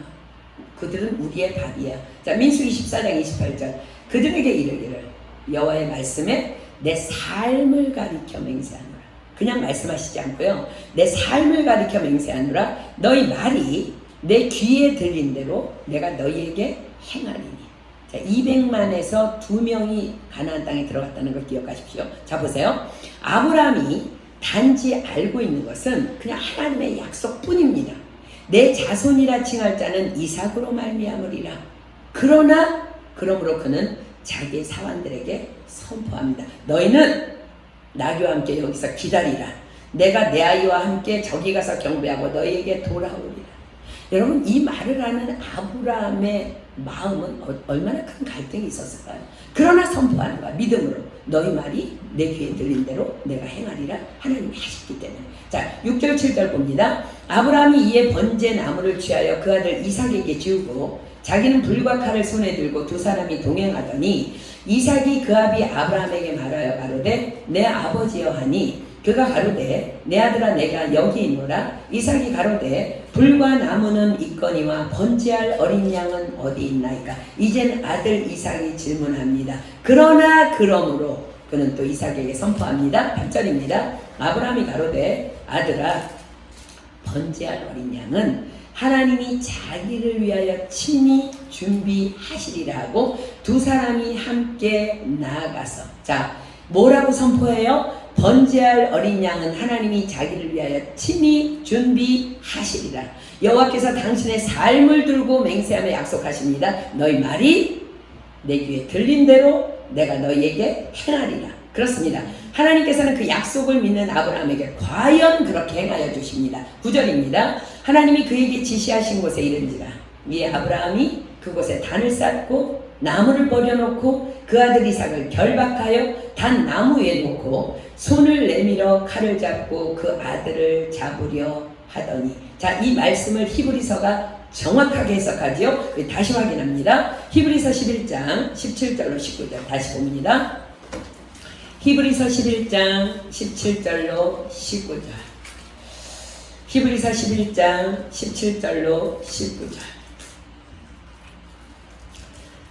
그들은 우리의 밥이야. 자, 민수기 14장 28절. 그들에게 이르기를 여호와의 말씀에 내 삶을 가리켜 맹세하노라. 그냥 말씀하시지 않고요. 내 삶을 가리켜 맹세하노라. 너희 말이 내 귀에 들린 대로 내가 너희에게 행하리니. 자, 200만에서 2명이 가나안 땅에 들어갔다는 걸 기억하십시오. 자, 보세요. 아브라함이 단지 알고 있는 것은 그냥 하나님의 약속뿐입니다. 내 자손이라 칭할 자는 이삭으로 말미암으리라. 그러므로 그는 자기의 사환들에게 선포합니다. 너희는 나귀와 함께 여기서 기다리라. 내가 내 아이와 함께 저기 가서 경배하고 너희에게 돌아오리라. 여러분, 이 말을 하는 아브라함의 마음은 얼마나 큰 갈등이 있었을까요? 그러나 선포하는 거야. 믿음으로. 너희 말이 내 귀에 들린 대로 내가 행하리라. 하나님이 하셨기 때문에. 자, 6절 7절 봅니다. 아브라함이 이에 번제 나무를 취하여 그 아들 이삭에게 지우고 자기는 불과 칼을 손에 들고 두 사람이 동행하더니 이삭이 그 아비 아브라함에게 말하여 가로되 내 아버지여 하니 그가 가로되 내 아들아 내가 여기 있노라. 이삭이 가로되 불과 나무는 있거니와 번제할 어린 양은 어디 있나이까. 이젠 아들 이삭이 질문합니다. 그러므로 그는 또 이삭에게 선포합니다. 8절입니다. 아브라함이 가로되 아들아 번제할 어린 양은 하나님이 자기를 위하여 친히 준비하시리라 하고 두 사람이 함께 나아가서, 자, 뭐라고 선포해요? 번제할 어린 양은 하나님이 자기를 위하여 친히 준비하시리라. 여호와께서 당신의 삶을 들고 맹세하며 약속하십니다. 너희 말이 내 귀에 들린 대로 내가 너희에게 행하리라. 그렇습니다. 하나님께서는 그 약속을 믿는 아브라함에게 과연 그렇게 행하여 주십니다. 9절입니다. 하나님이 그에게 지시하신 곳에 이른지라. 이에 아브라함이 그곳에 단을 쌓고 나무를 버려놓고 그 아들 이삭을 결박하여 단 나무 위에 놓고 손을 내밀어 칼을 잡고 그 아들을 잡으려 하더니. 자, 이 말씀을 히브리서가 정확하게 해석하지요. 다시 확인합니다. 히브리서 11장 17절로 19절 다시 봅니다. 히브리서 11장 17절로 19절. 히브리서 11장 17절로 19절.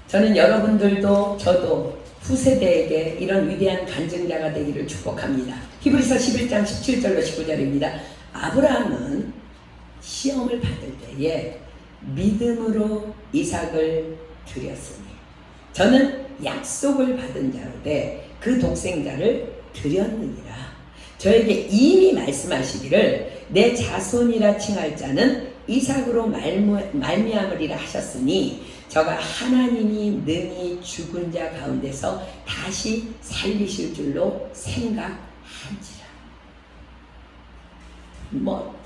저는 여러분들도 저도 후세대에게 이런 위대한 간증자가 되기를 축복합니다. 히브리서 11장 17절로 19절입니다. 아브라함은 시험을 받을 때에 믿음으로 이삭을 드렸으니. 저는 약속을 받은 자로되 그 독생자를 드렸느니라. 저에게 이미 말씀하시기를 내 자손이라 칭할 자는 이삭으로 말미암으리라 하셨으니 저가 하나님이 능히 죽은 자 가운데서 다시 살리실 줄로 생각한지라.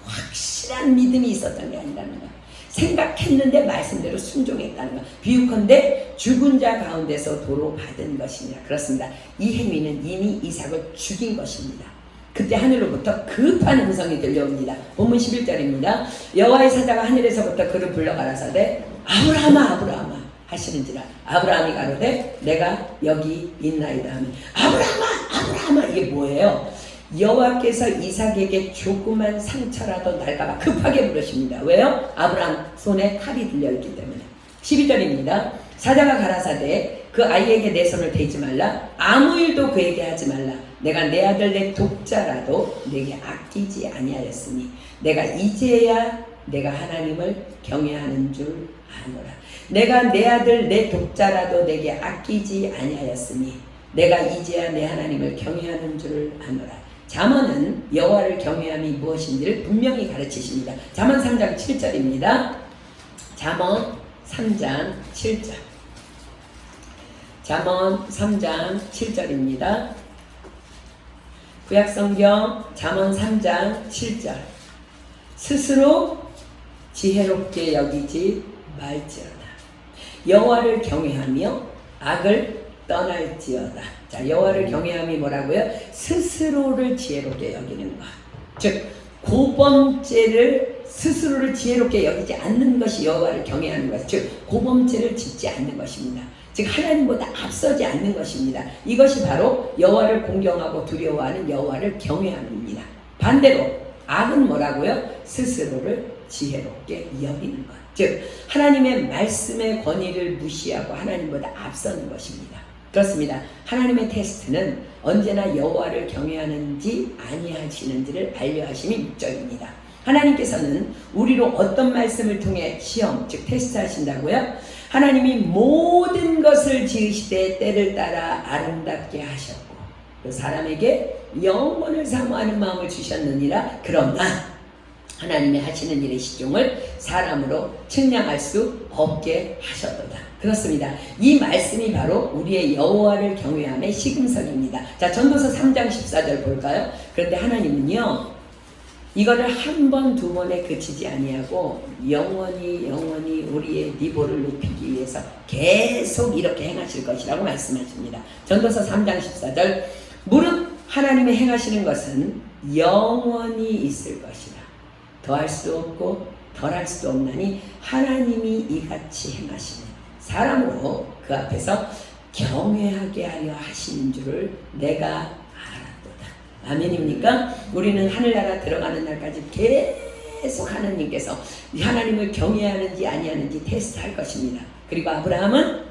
확실한 믿음이 있었던 게 아니라는 거야. 생각했는데 말씀대로 순종했다는 거. 비유컨대 죽은 자 가운데서 도로 받은 것이니라. 그렇습니다. 이 행위는 이미 이삭을 죽인 것입니다. 그때 하늘로부터 급한 음성이 들려옵니다. 본문 11절입니다. 여호와의 사자가 하늘에서부터 그를 불러 가라사대 아브라함아 아브라함아 하시는지라. 아브라함이 가로되 내가 여기 있나이다 하면 아브라함아 아브라함아. 이게 뭐예요? 여호와께서 이삭에게 조그만 상처라도 날까봐 급하게 부르십니다. 왜요? 아브라함 손에 칼이 들려있기 때문에. 12절입니다. 사자가 가라사대 그 아이에게 내 손을 대지 말라. 아무 일도 그에게 하지 말라. 내가 내 아들 내 독자라도 내게 아끼지 아니하였으니 내가 이제야 내가 하나님을 경외하는 줄 아노라. 내가 내 아들 내 독자라도 내게 아끼지 아니하였으니 내가 이제야 내 하나님을 경외하는 줄 아노라. 잠언은 여호와를 경외함이 무엇인지를 분명히 가르치십니다. 잠언 3장 7절입니다. 잠언 3장 7절. 잠언 3장 7절입니다. 구약성경 잠언 3장 7절. 스스로 지혜롭게 여기지 말지어다. 여호와를 경외하며 악을 떠날지어다. 자, 여호와를 경외함이 뭐라고요? 스스로를 지혜롭게 여기는 것. 즉 고범죄를 스스로를 지혜롭게 여기지 않는 것이 여호와를 경외하는 것. 즉 고범죄를 짓지 않는 것입니다. 즉 하나님보다 앞서지 않는 것입니다. 이것이 바로 여호와를 공경하고 두려워하는 여호와를 경외함입니다. 반대로 악은 뭐라고요? 스스로를 지혜롭게 여기는 것. 즉 하나님의 말씀의 권위를 무시하고 하나님보다 앞서는 것입니다. 그렇습니다. 하나님의 테스트는 언제나 여호와를 경외하는지 아니하시는지를 알려하심이 목적입니다. 하나님께서는 우리로 어떤 말씀을 통해 시험, 즉 테스트하신다고요? 하나님이 모든 것을 지으시되 때를 따라 아름답게 하셨고 또 사람에게 영원을 사모하는 마음을 주셨느니라. 그러나 하나님의 하시는 일의 시종을 사람으로 측량할 수 없게 하셨도다. 그렇습니다. 이 말씀이 바로 우리의 여호와를 경외함의 시금석입니다. 자, 전도서 3장 14절 볼까요? 그런데 하나님은요 이거를 한 번, 두 번에 그치지 아니하고 영원히 우리의 니보를 높이기 위해서 계속 이렇게 행하실 것이라고 말씀하십니다. 전도서 3장 14절. 무릇 하나님의 행하시는 것은 영원히 있을 것이라. 더할 수도 없고 덜할 수도 없나니 하나님이 이같이 행하시는 사람으로 그 앞에서 경외하게 하려 하시는 줄을 내가 알았도다. 아멘입니까? 우리는 하늘나라 들어가는 날까지 계속 하나님께서 하나님을 경외하는지 아니하는지 테스트할 것입니다. 그리고 아브라함은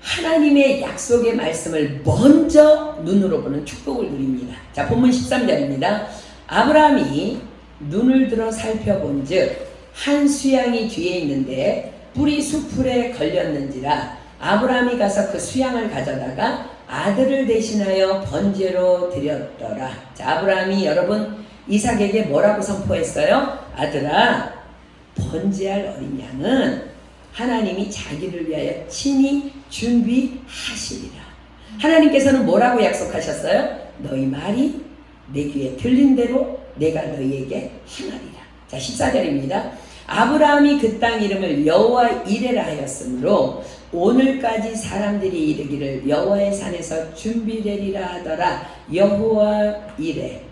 하나님의 약속의 말씀을 먼저 눈으로 보는 축복을 누립니다. 자, 본문 13절입니다. 아브라함이 눈을 들어 살펴본즉 한 수양이 뒤에 있는데 뿔이 수풀에 걸렸는지라. 아브라함이 가서 그 수양을 가져다가 아들을 대신하여 번제로 드렸더라. 자, 아브라함이 여러분 이삭에게 뭐라고 선포했어요? 아들아, 번제할 어린 양은 하나님이 자기를 위하여 친히 준비하시리라. 하나님께서는 뭐라고 약속하셨어요? 너희 말이 내 귀에 들린 대로 내가 너희에게 행하리라. 자, 14절입니다. 아브라함이 그 땅 이름을 여호와 이레라 하였으므로 오늘까지 사람들이 이르기를 여호와의 산에서 준비되리라 하더라. 여호와 이레,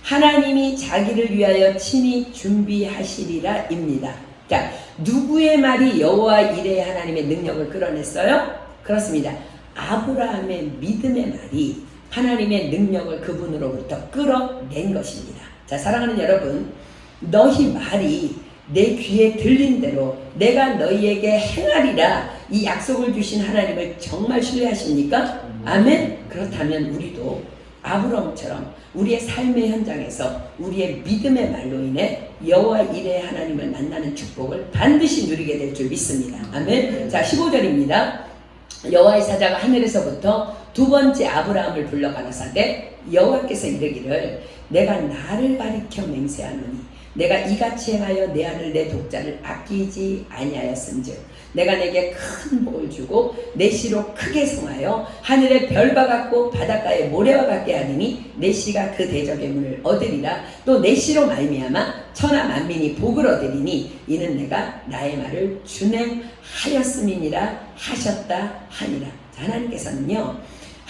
하나님이 자기를 위하여 친히 준비하시리라 입니다. 자, 누구의 말이 여호와 이레 하나님의 능력을 끌어냈어요? 그렇습니다. 아브라함의 믿음의 말이 하나님의 능력을 그분으로부터 끌어낸 것입니다. 자, 사랑하는 여러분, 너희 말이 내 귀에 들린 대로 내가 너희에게 행하리라 이 약속을 주신 하나님을 정말 신뢰하십니까? 아멘? 그렇다면 우리도 아브라함처럼 우리의 삶의 현장에서 우리의 믿음의 말로 인해 여호와 이레 하나님을 만나는 축복을 반드시 누리게 될 줄 믿습니다. 아멘? 자, 15절입니다. 여호와의 사자가 하늘에서부터 두 번째 아브라함을 불러 가라사대 여호와께서 이르기를 내가 나를 가리켜 맹세하노니 내가 이같이 행하여 내 아들 내 독자를 아끼지 아니하였은즉 내가 내게 큰 복을 주고 내 씨로 크게 성하여 하늘의 별과 같고 바닷가의 모래와 같게 하리니 내 씨가 그 대적의 문을 얻으리라. 또 내 씨로 말미암아 천하 만민이 복을 얻으리니 이는 내가 나의 말을 준행하였음이니라 하셨다 하니라. 자, 하나님께서는요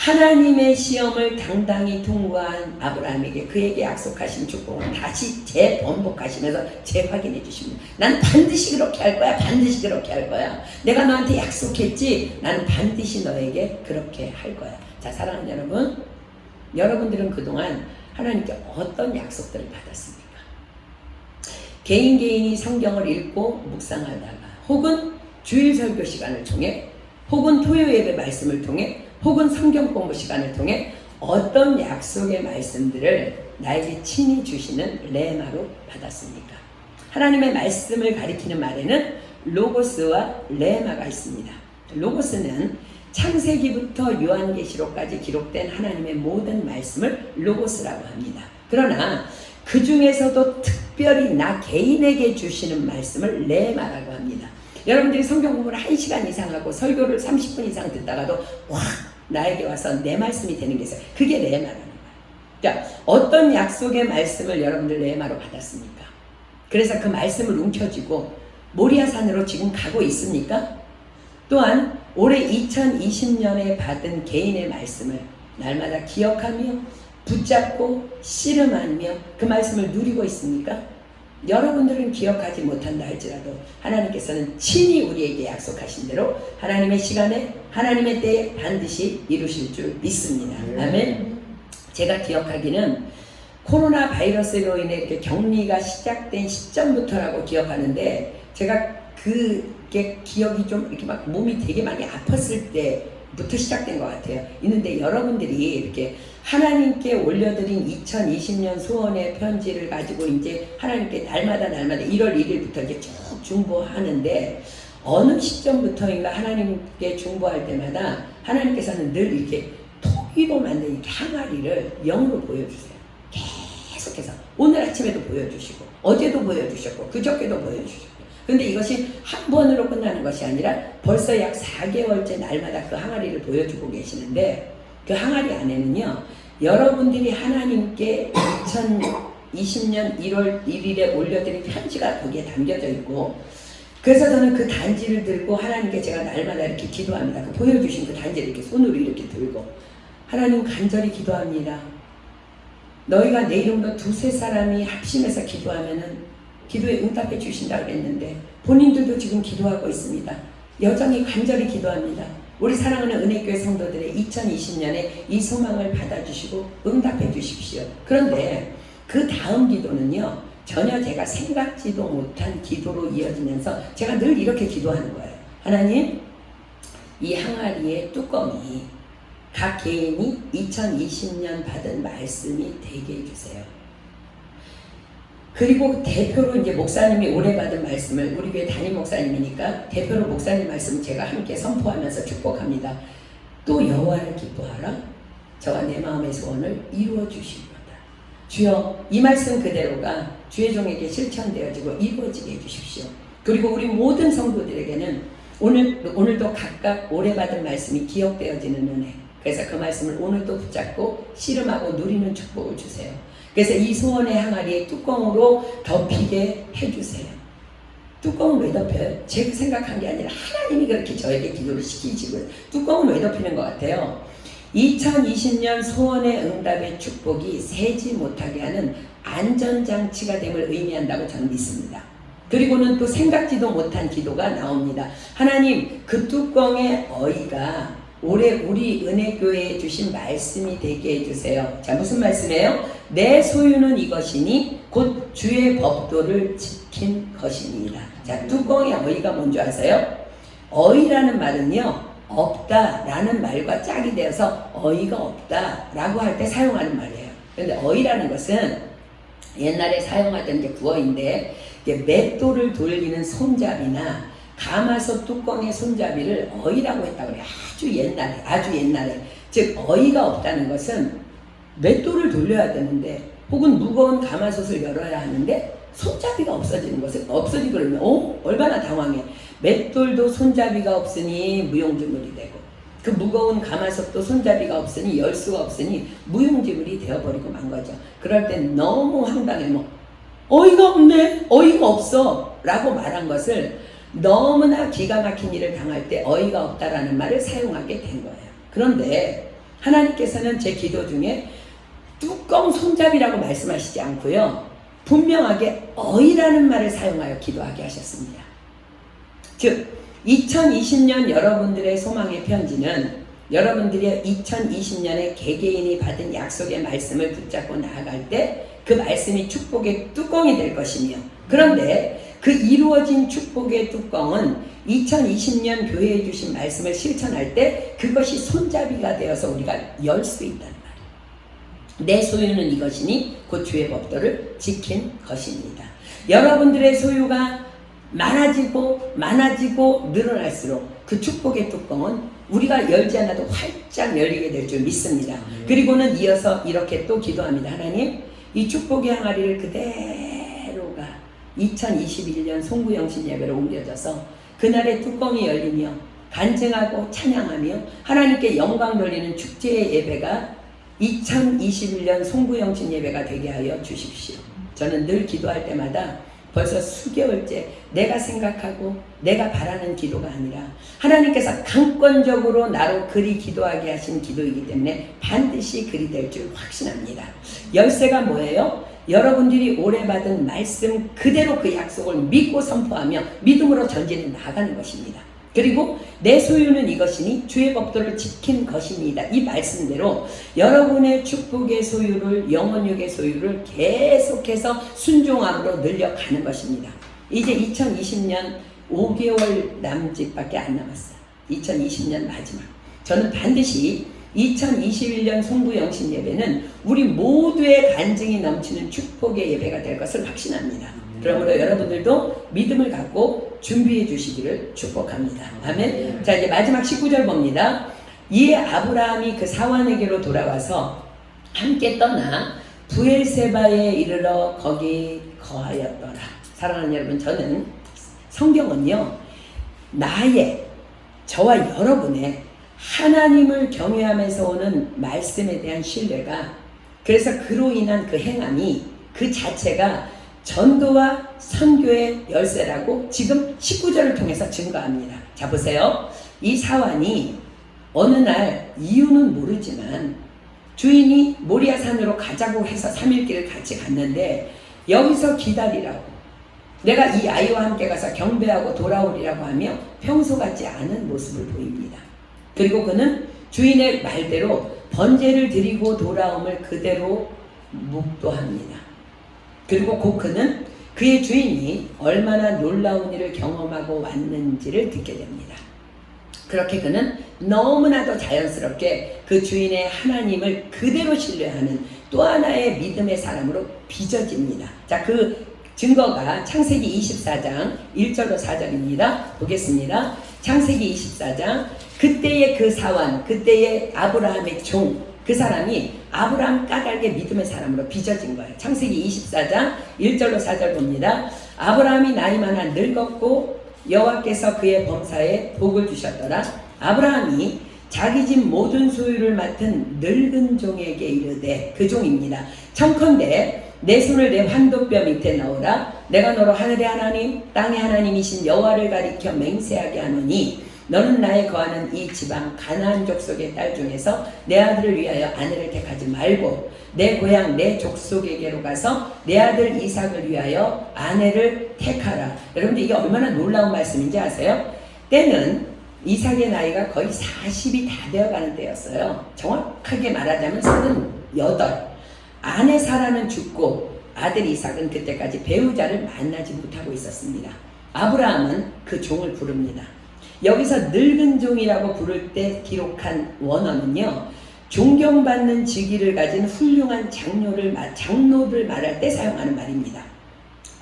하나님의 시험을 당당히 통과한 아브라함에게 그에게 약속하신 축복을 다시 재번복하시면서 재확인해 주십니다. 난 반드시 그렇게 할 거야. 반드시 그렇게 할 거야. 내가 너한테 약속했지. 나는 반드시 너에게 그렇게 할 거야. 자, 사랑하는 여러분, 여러분들은 그동안 하나님께 어떤 약속들을 받았습니까? 개인이 성경을 읽고 묵상하다가 혹은 주일 설교 시간을 통해 혹은 토요 예배 말씀을 통해 혹은 성경 공부 시간을 통해 어떤 약속의 말씀들을 나에게 친히 주시는 레마로 받았습니까? 하나님의 말씀을 가리키는 말에는 로고스와 레마가 있습니다. 로고스는 창세기부터 요한계시록까지 기록된 하나님의 모든 말씀을 로고스라고 합니다. 그러나 그 중에서도 특별히 나 개인에게 주시는 말씀을 레마라고 합니다. 여러분들이 성경 공부를 1시간 이상 하고 설교를 30분 이상 듣다가도 와 나에게 와서 내 말씀이 되는 게 있어요. 그게 레마라는 거예요. 자, 어떤 약속의 말씀을 여러분들 레마로 받았습니까? 그래서 그 말씀을 움켜쥐고 모리아산으로 지금 가고 있습니까? 또한 올해 2020년에 받은 개인의 말씀을 날마다 기억하며 붙잡고 씨름하며 그 말씀을 누리고 있습니까? 여러분들은 기억하지 못한다 할지라도 하나님께서는 친히 우리에게 약속하신 대로 하나님의 시간에 하나님의 때에 반드시 이루실 줄 믿습니다. 아멘. 제가 기억하기는 코로나 바이러스로 인해 이렇게 격리가 시작된 시점부터라고 기억하는데 제가 그게 기억이 좀 이렇게 막 몸이 되게 많이 아팠을 때부터 시작된 것 같아요. 있는데 여러분들이 이렇게 하나님께 올려드린 2020년 소원의 편지를 가지고 이제 하나님께 날마다 1월 1일부터 이제 쭉 중보하는데 어느 시점부터인가 하나님께 중보할 때마다 하나님께서는 늘 이렇게 토기로 만든 이렇게 항아리를 영으로 보여주세요. 계속해서 오늘 아침에도 보여주시고 어제도 보여주셨고 그저께도 보여주셨고 근데 이것이 한 번으로 끝나는 것이 아니라 벌써 약 4개월째 날마다 그 항아리를 보여주고 계시는데 그 항아리 안에는요 여러분들이 하나님께 2020년 1월 1일에 올려드린 편지가 거기에 담겨져 있고 그래서 저는 그 단지를 들고 하나님께 제가 날마다 이렇게 기도합니다. 그 보여주신 그 단지를 이렇게 손으로 이렇게 들고 하나님 간절히 기도합니다. 너희가 내 이름으로 2-3사람이 합심해서 기도하면은 기도에 응답해 주신다고 그랬는데 본인들도 지금 기도하고 있습니다. 여전히 간절히 기도합니다. 우리 사랑하는 은혜교회 성도들의 2020년에 이 소망을 받아주시고 응답해 주십시오. 그런데 그 다음 기도는요 전혀 제가 생각지도 못한 기도로 이어지면서 제가 늘 이렇게 기도하는 거예요. 하나님 이 항아리의 뚜껑이 각 개인이 2020년 받은 말씀이 되게 해주세요. 그리고 대표로 이제 목사님이 올해 받은 말씀을 우리 교회 담임 목사님이니까 대표로 목사님 말씀을 제가 함께 선포하면서 축복합니다. 또 여호와를 기뻐하라. 저와 내 마음의 소원을 이루어 주시리로다. 주여 이 말씀 그대로가 주의 종에게 실천되어지고 이루어지게 해주십시오. 그리고 우리 모든 성도들에게는 오늘도 각각 올해 받은 말씀이 기억되어지는 은혜. 그래서 그 말씀을 오늘도 붙잡고 씨름하고 누리는 축복을 주세요. 그래서 이 소원의 항아리에 뚜껑으로 덮이게 해주세요. 뚜껑은 왜 덮여요? 제가 생각한 게 아니라 하나님이 그렇게 저에게 기도를 시키시고요. 뚜껑은 왜 덮이는 것 같아요? 2020년 소원의 응답의 축복이 새지 못하게 하는 안전장치가 됨을 의미한다고 저는 믿습니다. 그리고는 또 생각지도 못한 기도가 나옵니다. 하나님 그 뚜껑의 어이가 올해 우리 은혜교회에 주신 말씀이 되게 해주세요. 자, 무슨 말씀이에요? 내 소유는 이것이니 곧 주의 법도를 지킨 것입니다. 자, 뚜껑의 어이가 뭔지 아세요? 어이라는 말은요 없다라는 말과 짝이 되어서 어이가 없다라고 할 때 사용하는 말이에요. 그런데 어이라는 것은 옛날에 사용하던 이제 구어인데 맷돌을 돌리는 손잡이나 가마솥 뚜껑의 손잡이를 어이라고 했다고 그래요. 아주 옛날에. 즉 어이가 없다는 것은 맷돌을 돌려야 되는데 혹은 무거운 가마솥을 열어야 하는데 손잡이가 없어지는 것을 없어지고 그러면 얼마나 당황해. 맷돌도 손잡이가 없으니 무용지물이 되고 그 무거운 가마솥도 손잡이가 없으니 열 수가 없으니 무용지물이 되어버리고 만 거죠. 그럴 땐 너무 황당해. 어이가 없네, 어이가 없어 라고 말한 것을 너무나 기가 막힌 일을 당할 때 어이가 없다라는 말을 사용하게 된 거예요. 그런데 하나님께서는 제 기도 중에 뚜껑 손잡이라고 말씀하시지 않고요, 분명하게 어이라는 말을 사용하여 기도하게 하셨습니다. 즉 2020년 여러분들의 소망의 편지는 여러분들이 2020년에 개개인이 받은 약속의 말씀을 붙잡고 나아갈 때 그 말씀이 축복의 뚜껑이 될 것이며, 그런데 그 이루어진 축복의 뚜껑은 2020년 교회에 주신 말씀을 실천할 때 그것이 손잡이가 되어서 우리가 열 수 있다는 말이에요. 내 소유는 이것이니 곧 주의 법도를 지킨 것입니다. 여러분들의 소유가 많아지고 늘어날수록 그 축복의 뚜껑은 우리가 열지 않아도 활짝 열리게 될 줄 믿습니다. 그리고는 이어서 이렇게 또 기도합니다. 하나님, 이 축복의 항아리를 그대로가 2021년 송구영신 예배로 옮겨져서 그날의 뚜껑이 열리며 간증하고 찬양하며 하나님께 영광 돌리는 축제의 예배가 2021년 송구영신 예배가 되게 하여 주십시오. 저는 늘 기도할 때마다 벌써 수개월째 내가 생각하고 내가 바라는 기도가 아니라 하나님께서 강권적으로 나로 그리 기도하게 하신 기도이기 때문에 반드시 그리 될 줄 확신합니다. 열쇠가 뭐예요? 여러분들이 오래 받은 말씀 그대로 그 약속을 믿고 선포하며 믿음으로 전진해 나가는 것입니다. 그리고 내 소유는 이것이니 주의 법도를 지킨 것입니다. 이 말씀대로 여러분의 축복의 소유를, 영혼육의 소유를 계속해서 순종함으로 늘려가는 것입니다. 이제 2020년 5개월 남짓밖에 안 남았어요. 2020년 마지막. 저는 반드시 2021년 송구영신 예배는 우리 모두의 간증이 넘치는 축복의 예배가 될 것을 확신합니다. 그러므로 여러분들도 믿음을 갖고 준비해 주시기를 축복합니다. 아멘. 자, 이제 마지막 19절 봅니다. 이에 아브라함이 그 사환에게로 돌아와서 함께 떠나 부엘세바에 이르러 거기 거하였더라. 사랑하는 여러분, 저는 성경은요, 저와 여러분의 하나님을 경외하면서 오는 말씀에 대한 신뢰가, 그래서 그로 인한 그 행함이 그 자체가 전도와 선교의 열쇠라고 지금 19절을 통해서 증거합니다. 자, 보세요. 이 사환이 어느 날 이유는 모르지만 주인이 모리아산으로 가자고 해서 3일 길을 같이 갔는데 여기서 기다리라고, 내가 이 아이와 함께 가서 경배하고 돌아오리라고 하며 평소 같지 않은 모습을 보입니다. 그리고 그는 주인의 말대로 번제를 드리고 돌아옴을 그대로 묵도합니다. 그리고 곧 그는 그의 주인이 얼마나 놀라운 일을 경험하고 왔는지를 듣게 됩니다. 그렇게 그는 너무나도 자연스럽게 그 주인의 하나님을 그대로 신뢰하는 또 하나의 믿음의 사람으로 빚어집니다. 자, 그 증거가 창세기 24장 1절로 4절입니다. 보겠습니다. 창세기 24장, 그때의 그 사환, 그때의 아브라함의 종, 그 사람이 아브라함 까닭의 믿음의 사람으로 빚어진 거예요. 창세기 24장 1절로 4절 봅니다. 아브라함이 나이 많아 늙었고 여호와께서 그의 범사에 복을 주셨더라. 아브라함이 자기 집 모든 소유를 맡은 늙은 종에게 이르되, 그 종입니다. 청컨대 내 손을 내 환도뼈 밑에 넣으라. 내가 너로 하늘의 하나님 땅의 하나님이신 여호와를 가리켜 맹세하게 하노니 너는 나의 거하는 이 지방 가나안 족속의 딸 중에서 내 아들을 위하여 아내를 택하지 말고 내 고향 내 족속에게로 가서 내 아들 이삭을 위하여 아내를 택하라. 여러분들 이게 얼마나 놀라운 말씀인지 아세요? 때는 이삭의 나이가 거의 40이 다 되어가는 때였어요. 정확하게 말하자면 38. 아내 사라는 죽고 아들 이삭은 그때까지 배우자를 만나지 못하고 있었습니다. 아브라함은 그 종을 부릅니다. 여기서 늙은 종이라고 부를 때 기록한 원어는요, 존경받는 직위를 가진 훌륭한 장로를 말할 때 사용하는 말입니다.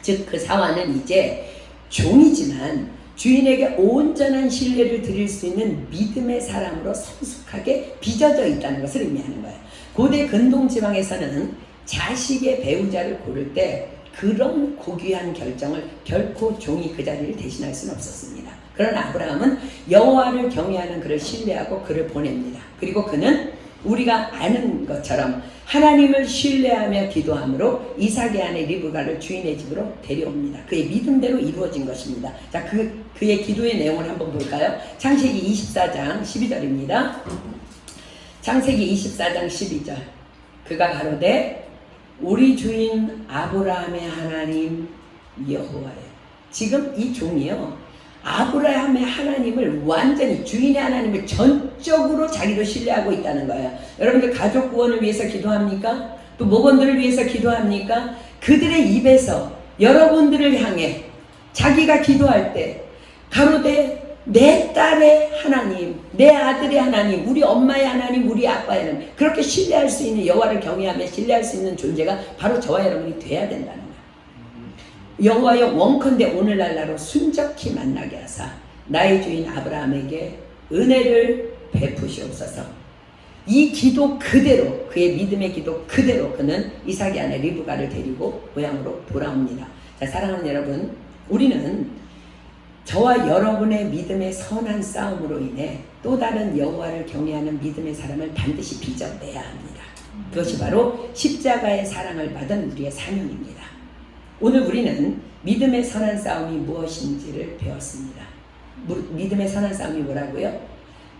즉 그 사환은 이제 종이지만 주인에게 온전한 신뢰를 드릴 수 있는 믿음의 사람으로 성숙하게 빚어져 있다는 것을 의미하는 거예요. 고대 근동지방에서는 자식의 배우자를 고를 때 그런 고귀한 결정을 결코 종이 그 자리를 대신할 수는 없었습니다. 그러나 아브라함은 여호와를 경외하는 그를 신뢰하고 그를 보냅니다. 그리고 그는 우리가 아는 것처럼 하나님을 신뢰하며 기도함으로 이삭의 아내 리브가를 주인의 집으로 데려옵니다. 그의 믿음대로 이루어진 것입니다. 자, 그의 기도의 내용을 한번 볼까요? 창세기 24장 12절입니다. 창세기 24장 12절. 그가 가로되 우리 주인 아브라함의 하나님 여호와여. 지금 이 종이요, 아브라함의 하나님을 완전히, 주인의 하나님을 전적으로 자기도 신뢰하고 있다는 거예요. 여러분들 가족 구원을 위해서 기도합니까? 또 목원들을 위해서 기도합니까? 그들의 입에서 여러분들을 향해 자기가 기도할 때 가로되 내 딸의 하나님, 내 아들의 하나님, 우리 엄마의 하나님, 우리 아빠의 하나님, 그렇게 신뢰할 수 있는, 여호와를 경외하며 신뢰할 수 있는 존재가 바로 저와 여러분이 돼야 된다는 거예요. 여호와여, 원컨대 오늘날 나로 순적히 만나게 하사 나의 주인 아브라함에게 은혜를 베푸시옵소서. 이 기도 그대로, 그의 믿음의 기도 그대로 그는 이삭의 아내 리브가를 데리고 고향으로 돌아옵니다. 자, 사랑하는 여러분, 우리는 저와 여러분의 믿음의 선한 싸움으로 인해 또 다른 여호와를 경외하는 믿음의 사람을 반드시 빚어내야 합니다. 그것이 바로 십자가의 사랑을 받은 우리의 사명입니다. 오늘 우리는 믿음의 선한 싸움이 무엇인지를 배웠습니다. 믿음의 선한 싸움이 뭐라고요?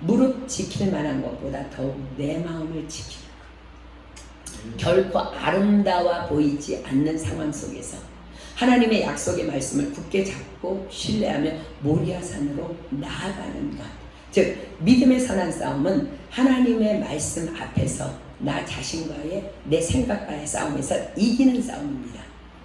무릇 지킬 만한 것보다 더욱 내 마음을 지키는 것. 결코 아름다워 보이지 않는 상황 속에서 하나님의 약속의 말씀을 굳게 잡고 신뢰하며 모리아산으로 나아가는 것. 즉, 믿음의 선한 싸움은 하나님의 말씀 앞에서 나 자신과의, 내 생각과의 싸움에서 이기는 싸움입니다.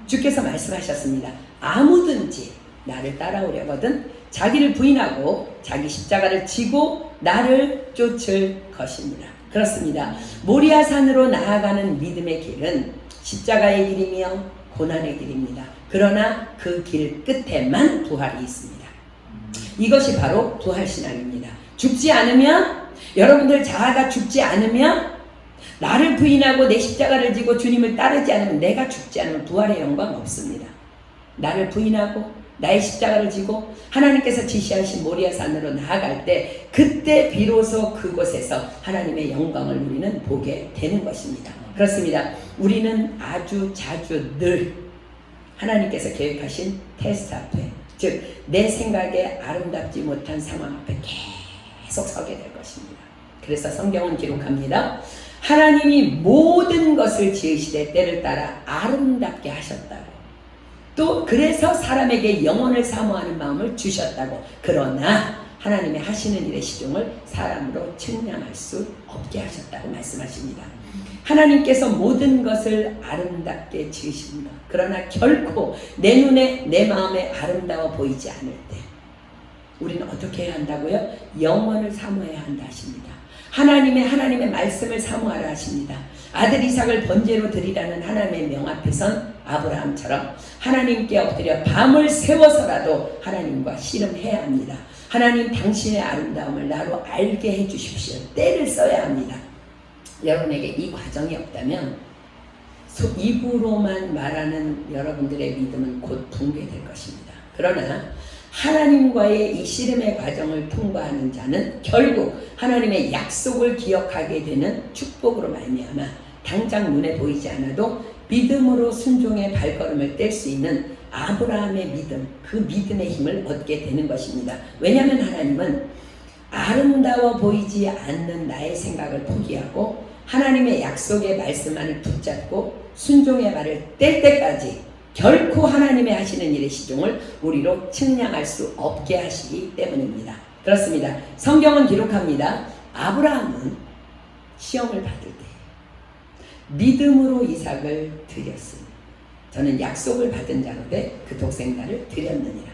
주께서 말씀하셨습니다. 아무든지 나를 따라오려거든 자기를 부인하고 자기 십자가를 지고 나를 쫓을 것입니다. 그렇습니다. 모리아산으로 나아가는 믿음의 길은 십자가의 길이며 고난의 길입니다. 그러나 그 길 끝에만 부활이 있습니다. 이것이 바로 부활신앙입니다. 죽지 않으면, 여러분들 자아가 죽지 않으면, 나를 부인하고 내 십자가를 지고 주님을 따르지 않으면, 내가 죽지 않으면 부활의 영광 없습니다. 나를 부인하고 나의 십자가를 지고 하나님께서 지시하신 모리아산으로 나아갈 때, 그때 비로소 그곳에서 하나님의 영광을 우리는 보게 되는 것입니다. 그렇습니다. 우리는 아주 자주 늘 하나님께서 계획하신 테스트 앞에, 즉 내 생각에 아름답지 못한 상황 앞에 계속 서게 될 것입니다. 그래서 성경은 기록합니다. 하나님이 모든 것을 지으시되 때를 따라 아름답게 하셨다고. 또 그래서 사람에게 영혼을 사모하는 마음을 주셨다고. 그러나 하나님의 하시는 일의 시종을 사람으로 측량할 수 없게 하셨다고 말씀하십니다. 하나님께서 모든 것을 아름답게 지으십니다. 그러나 결코 내 눈에, 내 마음에 아름다워 보이지 않을 때 우리는 어떻게 해야 한다고요? 영원을 사모해야 한다 하십니다. 하나님의 말씀을 사모하라 하십니다. 아들 이삭을 번제로 드리라는 하나님의 명 앞에선 아브라함처럼 하나님께 엎드려 밤을 새워서라도 하나님과 씨름해야 합니다. 하나님, 당신의 아름다움을 나로 알게 해주십시오. 때를 써야 합니다. 여러분에게 이 과정이 없다면 입으로만 말하는 여러분들의 믿음은 곧 붕괴될 것입니다. 그러나 하나님과의 이 씨름의 과정을 통과하는 자는 결국 하나님의 약속을 기억하게 되는 축복으로 말미암아 당장 눈에 보이지 않아도 믿음으로 순종의 발걸음을 뗄 수 있는 아브라함의 믿음, 그 믿음의 힘을 얻게 되는 것입니다. 왜냐하면 하나님은 아름다워 보이지 않는 나의 생각을 포기하고 하나님의 약속의 말씀만을 붙잡고 순종의 발을 뗄 때까지 결코 하나님의 하시는 일의 시종을 우리로 측량할 수 없게 하시기 때문입니다. 그렇습니다. 성경은 기록합니다. 아브라함은 시험을 받을 때 믿음으로 이삭을 드렸으니 저는 약속을 받은 자로되 그 독생자를 드렸느니라.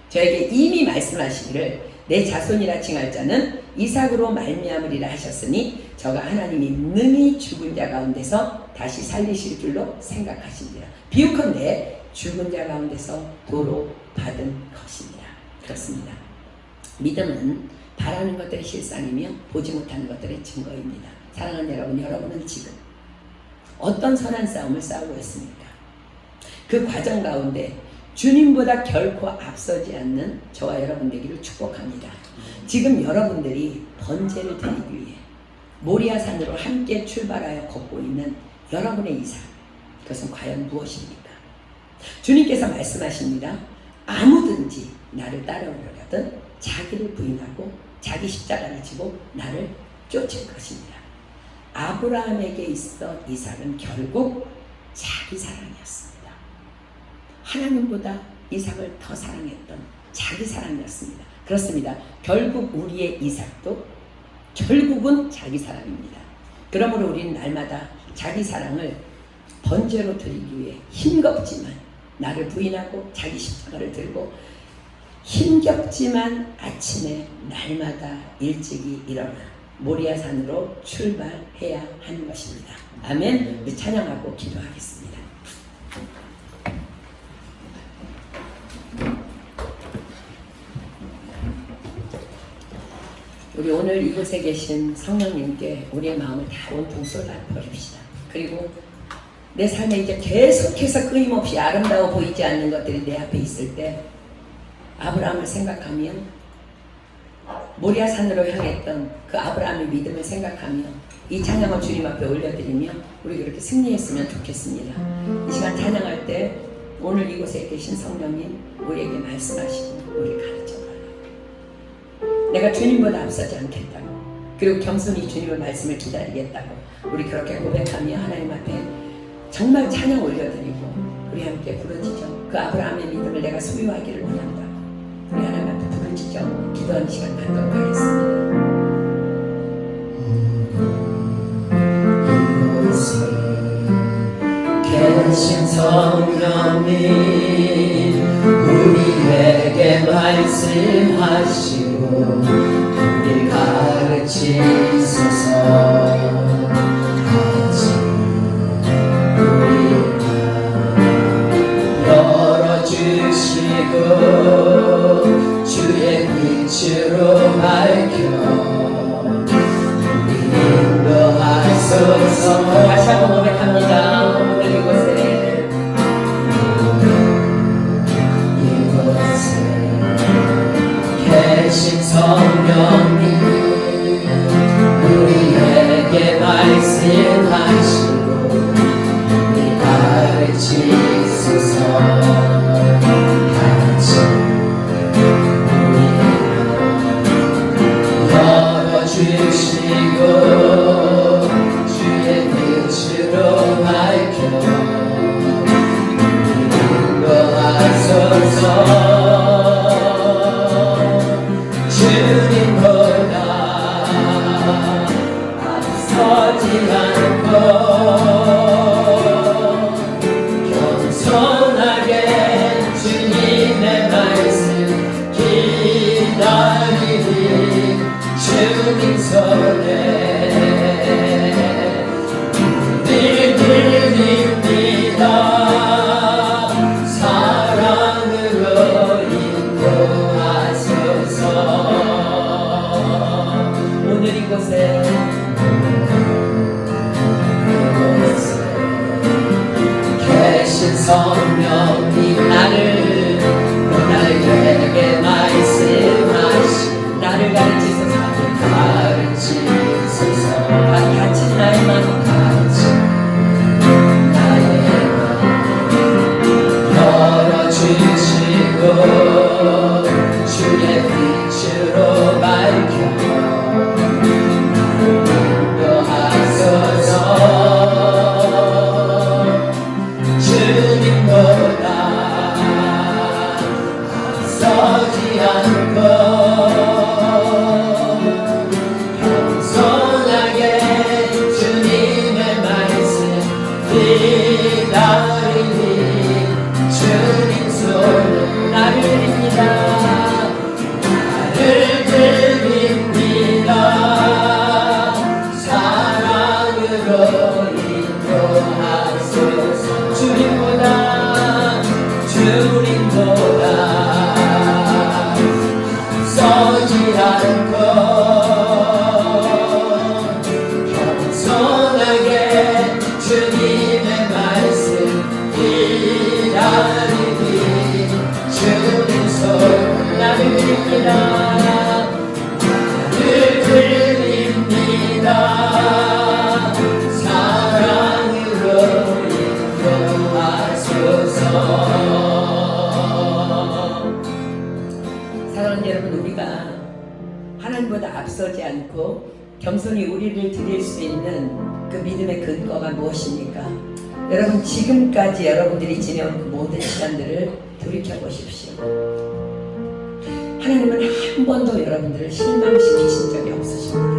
저에게 이미 말씀하시기를 내 자손이라 칭할 자는 이삭으로 말미암으리라 하셨으니 저가 하나님이 능히 죽은 자 가운데서 다시 살리실 줄로 생각하시니라. 비유컨대 죽은 자 가운데서 도로 받은 것입니다. 그렇습니다. 믿음은 바라는 것들의 실상이며 보지 못하는 것들의 증거입니다. 사랑하는 여러분, 여러분은 지금 어떤 선한 싸움을 싸우고 있습니까? 그 과정 가운데 주님보다 결코 앞서지 않는 저와 여러분 되기를 축복합니다. 지금 여러분들이 번제를 드리기 위해 모리아산으로 함께 출발하여 걷고 있는 여러분의 이 삶, 그것은 과연 무엇입니까? 주님께서 말씀하십니다. 아무든지 나를 따라오려거든 자기를 부인하고 자기 십자가를 지고 나를 쫓을 것입니다. 아브라함에게 있어 이삭은 결국 자기 사랑이었습니다. 하나님보다 이삭을 더 사랑했던 자기 사랑이었습니다. 그렇습니다. 결국 우리의 이삭도 결국은 자기 사랑입니다. 그러므로 우리는 날마다 자기 사랑을 번제로 드리기 위해 힘겹지만 나를 부인하고 자기 십자가를 들고 힘겹지만 아침에 날마다 일찍이 일어나 모리아산으로 출발해야 하는 것입니다. 아멘. 우리 찬양하고 기도하겠습니다. 우리 오늘 이곳에 계신 성령님께 우리의 마음을 다 온통 쏟아버립시다. 그리고 내 삶에 이제 계속해서 끊임없이 아름다워 보이지 않는 것들이 내 앞에 있을 때 아브라함을 생각하며 모리아산으로 향했던 그 아브라함의 믿음을 생각하며 이 찬양을 주님 앞에 올려드리며 우리 그렇게 승리했으면 좋겠습니다. 이 시간 찬양할 때 오늘 이곳에 계신 성령님 우리에게 말씀하시고 우리 가르쳐달라고. 내가 주님보다 앞서지 않겠다고, 그리고 겸손히 주님의 말씀을 기다리겠다고 우리 그렇게 고백하며 하나님 앞에 정말 찬양 올려드리고 우리 함께 부르짖어 그 아브라함의 믿음을 내가 소유하기를 원한다. 우리 하나님 앞에 부르짖어 기도하는 시간 갖도록 하겠습니다. 계신 성령님 우리에게 말씀하시고 우리 가르치소서. 아직 우리가 열어주시고 주의 빛으로 밝혀 우리 인도하소서. 다시 한번 고백합니다. 오늘 이곳에 계신 성령님 우리에게 말씀하시고 우리 가르치소서. 같이 우리 열어주시고 주의 빛으로 밝혀 우리 인도하소서. 주님보다 앞서지 않고 겸손하게 주님의 말씀 기다리니 주님 손에 늘 드립니다. 사랑으로 인도하소서. 오늘 이곳에 계신 성령님 나에게 말씀하시 나를 가르치소서. 가르치소서. 같이 나의 마음 같이 나의 마음 열어주시고 주의 빛으로 밝혀 인도하소서. 주님보다 앞서지 않고 겸손하게 주님의 말씀 기다리니 주님 손을 나를 드립니다. 나를 드립니다. 사랑으로 인도하소서. 주님보다 사랑하는 여러분, 우리가 하나님보다 앞서지 않고 겸손히 우리를 드릴 수 있는 그 믿음의 근거가 무엇입니까? 여러분, 지금까지 여러분들이 지내온 그 모든 시간들을 돌이켜보십시오. 하나님은 한 번도 여러분들을 실망시키신 적이 없으십니다.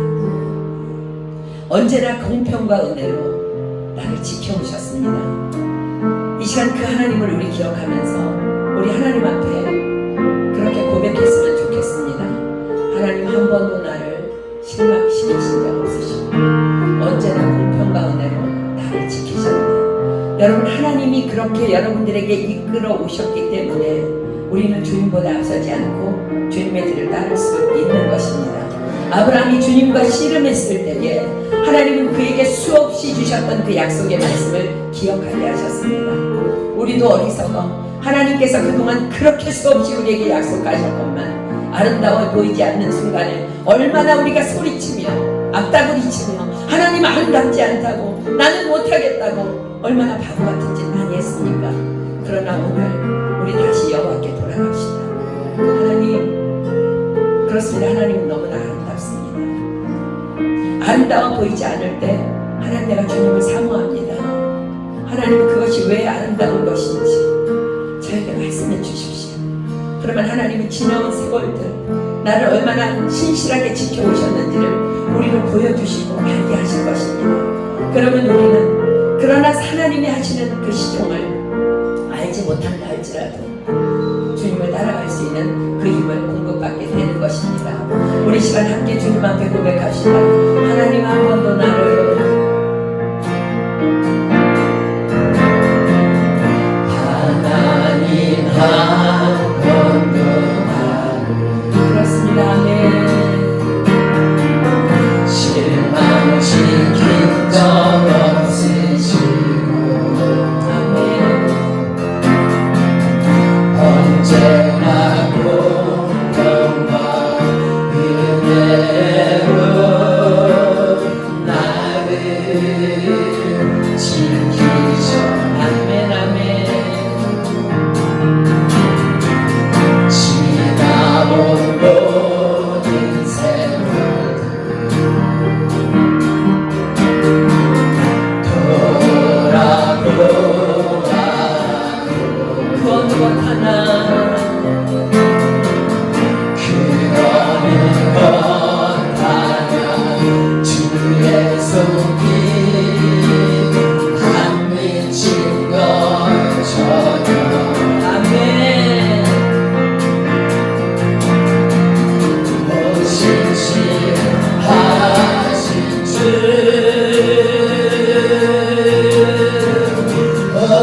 언제나 공평과 은혜로 나를 지켜오셨습니다. 이 시간 그 하나님을 우리 기억하면서 우리 하나님 앞에 그렇게 고백했으면 좋겠습니다. 하나님, 한 번도 나를 실망시키신 적 없으시고 언제나 공평과 은혜로 나를 지키셨네. 여러분, 하나님이 그렇게 여러분들에게 이끌어 오셨기 때문에 우리는 주님보다 앞서지 않고 주님의 길을 따를 수 있는 것입니다. 아브라함이 주님과 씨름했을 때에 하나님은 그에게 수없이 주셨던 그 약속의 말씀을 기억하게 하셨습니다. 우리도 어리석어 하나님께서 그동안 그렇게 수없이 우리에게 약속하셨건만 아름다워 보이지 않는 순간에 얼마나 우리가 소리치며 앞다구리치며 하나님 아름답지 않다고, 나는 못하겠다고 얼마나 바보 같은 짓 많이 했습니까? 그러나 오늘 우리 다시 여호와께 돌아갑시다. 하나님, 그렇습니다. 하나님은 너무나 아름답습니다. 아름다워 보이지 않을 때 하나님, 내가 주님을 사모합니다. 하나님은 그것이 왜 아름다운 것인지 저에게 말씀해 주십시오. 그러면 하나님이 지나온 세월들 나를 얼마나 신실하게 지켜오셨는지를 우리를 보여주시고 알게 하실 것입니다. 그러면 우리는 그러나 하나님이 하시는 그 시종을 알지 못한다 할지라도 주님을 따라갈 수 있는 그 힘을 공급받게 되는 것입니다. 우리 시간 함께 주님 앞에 고백합시다. 하나님, 한 번도 나를 하나님 한 번도 나를 그렇습니다. 아멘. 실망시킨 적 없으시고 아멘. 언제나 공평과 은혜로 나를 지키셔. 아멘. 아멘. 지나온 모든 세월들 그 어느 것 하나 그러는 것 하나 주의 손이 안 미친 것 전혀 아멘.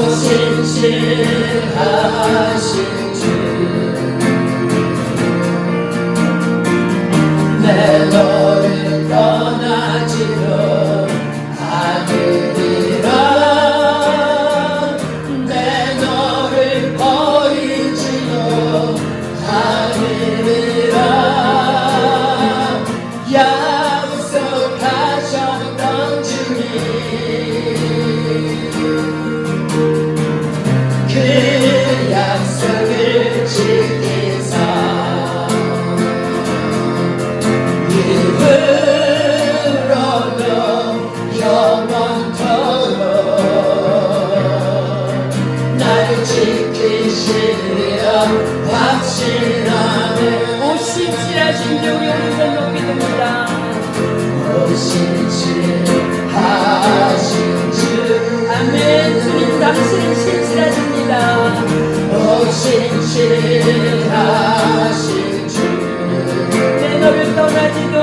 신실하신 신실하신 주 내 너를 떠나지도 않으리라 내 너를 버리지도 않으리라 약속하셨던 주님 그 약속을 지키사 이후로도 영원토록 나를 지키시리라 확신하네. 오 신실하신 주, 우리 오른손 높이 듭니다. 신실하신 주 아멘. 주님, 당신은 신실하십니다. 신실하신 주 내 너를 떠나지도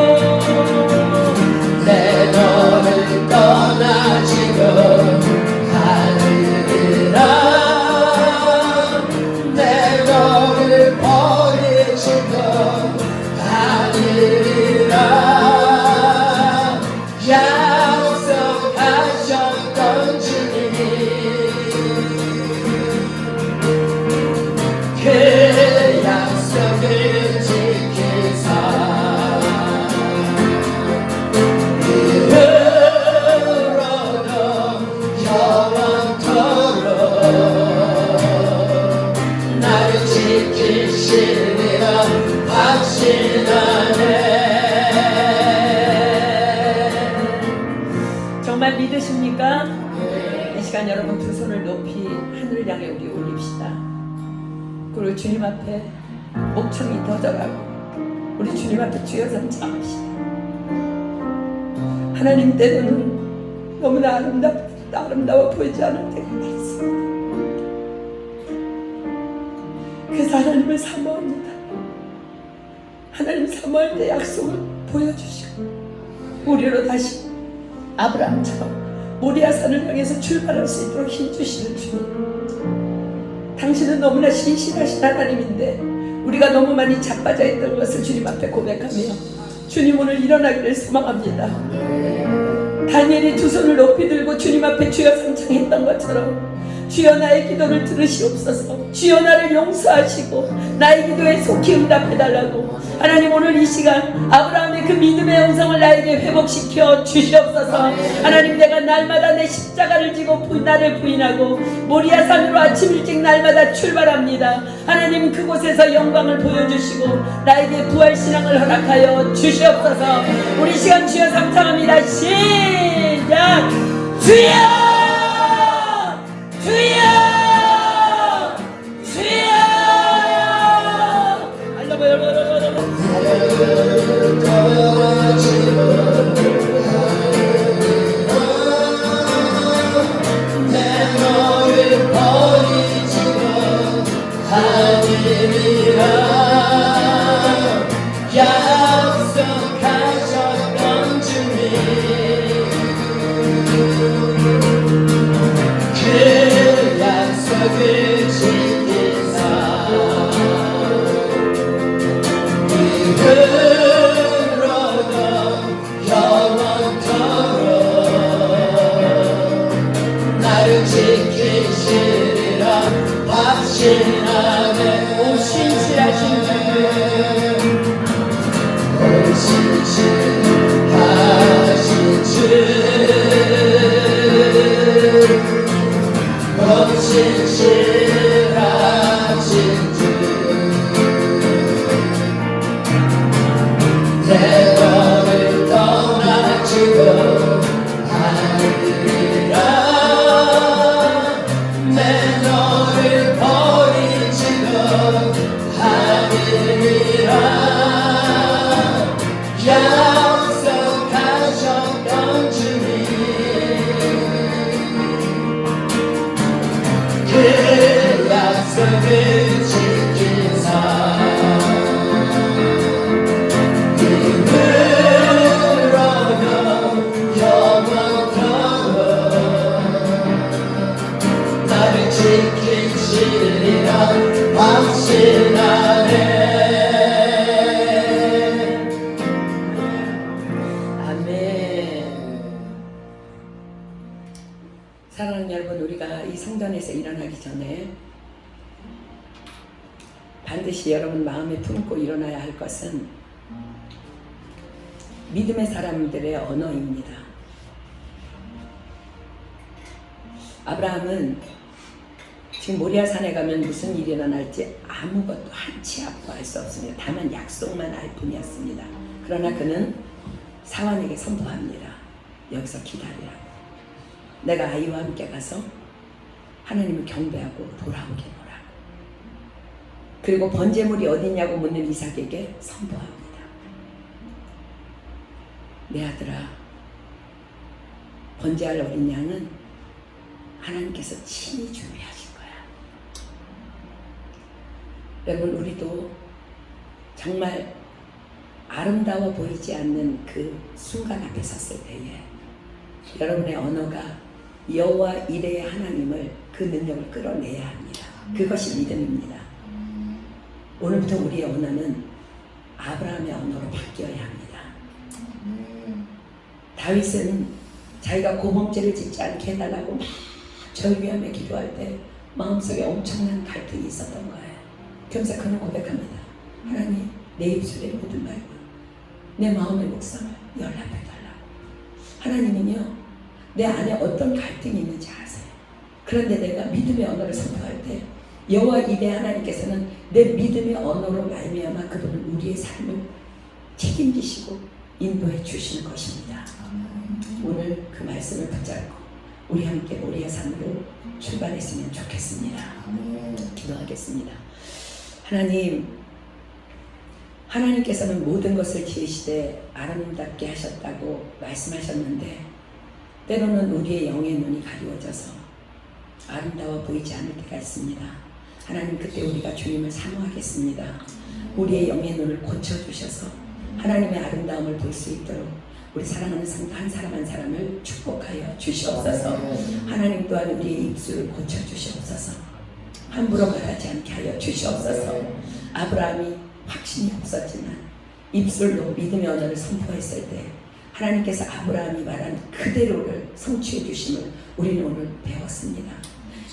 내 너를 떠나지도 않으리라 내 너를 버리지도 않으리라 약속하셨던 주님 그 약속을 지키사 이후로도 시간 여러분 두 손을 높이 하늘을 향해 우리 올립시다. 그리고 주님 앞에 목청이 터져가고 우리 주님 앞에 주여 삼창합시다. 하나님, 때로는 너무나 아름다워 보이지 않을 때가 많습니다. 그래서 하나님을 사모합니다. 하나님 사모할 때 약속을 보여주시고 우리로 다시 아브라함처럼 모리아산을 향해서 출발할 수 있도록 힘주시는 주님, 당신은 너무나 신실하신 하나님인데 우리가 너무 많이 자빠져 있던 것을 주님 앞에 고백하며 주님 오늘 일어나기를 소망합니다. 다니엘이 두 손을 높이 들고 주님 앞에 주여 삼창했던 것처럼 주여 나의 기도를 들으시옵소서. 주여 나를 용서하시고 나의 기도에 속히 응답해달라고 하나님 오늘 이 시간 아브라함의 그 믿음의 음성을 나에게 회복시켜 주시옵소서. 하나님, 내가 날마다 내 십자가를 지고 나를 부인하고 모리아산으로 아침 일찍 날마다 출발합니다. 하나님, 그곳에서 영광을 보여주시고 나에게 부활신앙을 허락하여 주시옵소서. 우리 시간 주여 삼창합니다. 시작. 주여! 주여! 주여! 내 너를 버리지는 아니리라. 약속하셨던 주님, 그 약속을 지키사 이후로도 영원토록 나를 지키시리라 확신하네. 오 신실하신 주님, 오 신실하신 주, 오 신실하신 주, 내 너를 떠나지도 않으리라. 내 너를 버리지도 않으리라. 약속하셨던 주님, 그 약속을 지키사 이후로도 영원토록 나를 지키시리라 확신하네. 아멘. 사랑하는 여러분, 우리가 이 성전에서 일어나기 전에 반드시 여러분 마음에 품고 일어나야 할 것은 믿음의 사람들의 언어입니다. 아브라함은 지금 모리아산에 가면 무슨 일이 일어날지 아무것도 한치 앞도 알 수 없습니다. 다만 약속만 알 뿐이었습니다. 그러나 그는 사환에게 선포합니다. 여기서 기다리라고. 내가 아이와 함께 가서 하나님을 경배하고 돌아오게 보라고. 그리고 번제물이 어디냐고 묻는 이삭에게 선포합니다. 내 아들아, 번제할 어린 양은 하나님께서 친히 준비하실 거야. 여러분, 우리도 정말 아름다워 보이지 않는 그 순간 앞에 섰을 때에 여러분의 언어가 여호와 이레의 하나님을, 그 능력을 끌어내야 합니다. 그것이 믿음입니다. 오늘부터 우리의 언어는 아브라함의 언어로 바뀌어야 합니다. 다윗은 자기가 고범죄를 짓지 않게 해달라고 막 절규하며 기도할 때 마음속에 엄청난 갈등이 있었던 거예요. 그러면서 그는 고백합니다. 하나님, 내 입술의 모든 말과 내 마음의 목성을 연락해달라고. 하나님은요, 내 안에 어떤 갈등이 있는지 아세요. 그런데 내가 믿음의 언어를 선포할 때 여호와 이레 하나님께서는 내 믿음의 언어로 말미암아 그분은 우리의 삶을 책임지시고 인도해 주시는 것입니다. 오늘 그 말씀을 붙잡고 우리 함께 모리아 산으로 출발했으면 좋겠습니다. 기도하겠습니다. 하나님, 하나님께서는 모든 것을 지으시되 아름답게 하셨다고 말씀하셨는데 때로는 우리의 영의 눈이 가리워져서 아름다워 보이지 않을 때가 있습니다. 하나님, 그때 우리가 주님을 사모하겠습니다. 우리의 영의 눈을 고쳐주셔서 하나님의 아름다움을 볼 수 있도록 우리 사랑하는 성도 한 사람 한 사람을 축복하여 주시옵소서. 하나님 또한 우리의 입술을 고쳐주시옵소서. 함부로 말하지 않게 하여 주시옵소서. 아브라함이 확신이 없었지만 입술로 믿음의 언어를 선포했을 때 하나님께서 아브라함이 말한 그대로를 성취해 주심을 우리는 오늘 배웠습니다.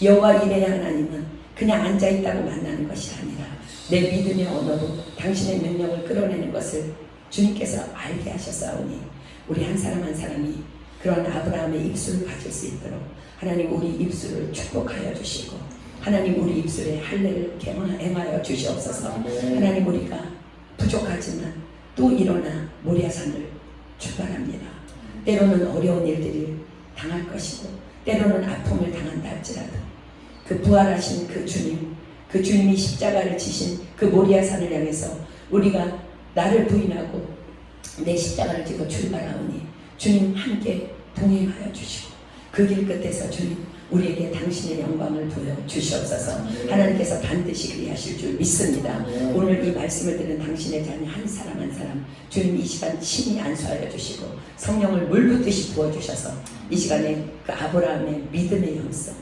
여호와 이레의 하나님은 그냥 앉아있다고 만나는 것이 아니라 내 믿음의 언어로 당신의 능력을 끌어내는 것을 주님께서 알게 하셨사오니 우리 한 사람 한 사람이 그런 아브라함의 입술을 가질 수 있도록 하나님 우리 입술을 축복하여 주시고 하나님 우리 입술에 할례를 행하여 주시옵소서. 하나님, 우리가 부족하지만 또 일어나 모리아산을 출발합니다. 때로는 어려운 일들이 당할 것이고 때로는 아픔을 당한다 할지라도 그 부활하신 그 주님, 그 주님이 십자가를 지신 그 모리아산을 향해서 우리가 나를 부인하고 내 십자가를 지고 출발하오니 주님 함께 동행하여 주시고 그 길 끝에서 주님 우리에게 당신의 영광을 보여주시옵소서. 하나님께서 반드시 그리하실 줄 믿습니다. 오늘 이 말씀을 듣는 당신의 자녀 한 사람 한 사람 주님 이 시간 친히 안수하여 주시고 성령을 물붓듯이 부어주셔서 이 시간에 그 아브라함의 믿음의 영성,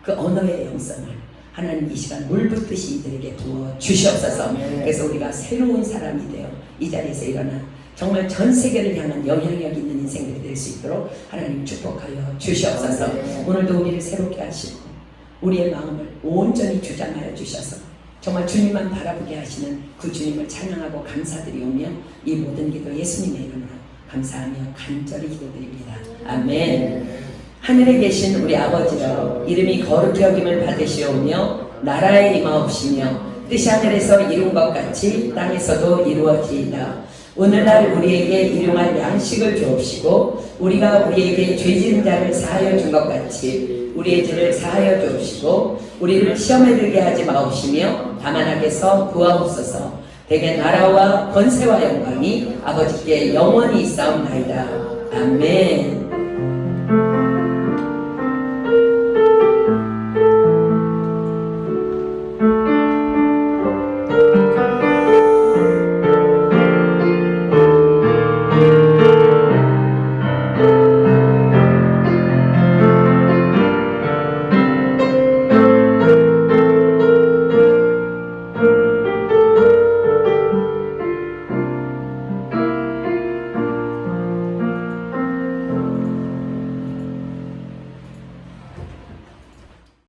그 언어의 영성을 하나님 이 시간 물붓듯이 이들에게 부어주시옵소서. 그래서 우리가 새로운 사람이 되어 이 자리에서 일어나 정말 전 세계를 향한 영향력 있는 인생들이 될 수 있도록 하나님 축복하여 주시옵소서. 오늘도 우리를 새롭게 하시고 우리의 마음을 온전히 주장하여 주셔서 정말 주님만 바라보게 하시는 그 주님을 찬양하고 감사드리오며 이 모든 기도 예수님의 이름으로 감사하며 간절히 기도드립니다. 아멘. 하늘에 계신 우리 아버지여, 이름이 거룩히 여김을 받으시오며 나라에 임하옵시며 뜻이 하늘에서 이룬 것 같이 땅에서도 이루어지이다. 오늘날 우리에게 일용할 양식을 주옵시고 우리가 우리에게 죄진 자를 사하여 준 것 같이 우리의 죄를 사하여 주옵시고 우리를 시험에 들게 하지 마옵시며 다만 악에서 구하옵소서. 대개 나라와 권세와 영광이 아버지께 영원히 있사옵나이다. 아멘.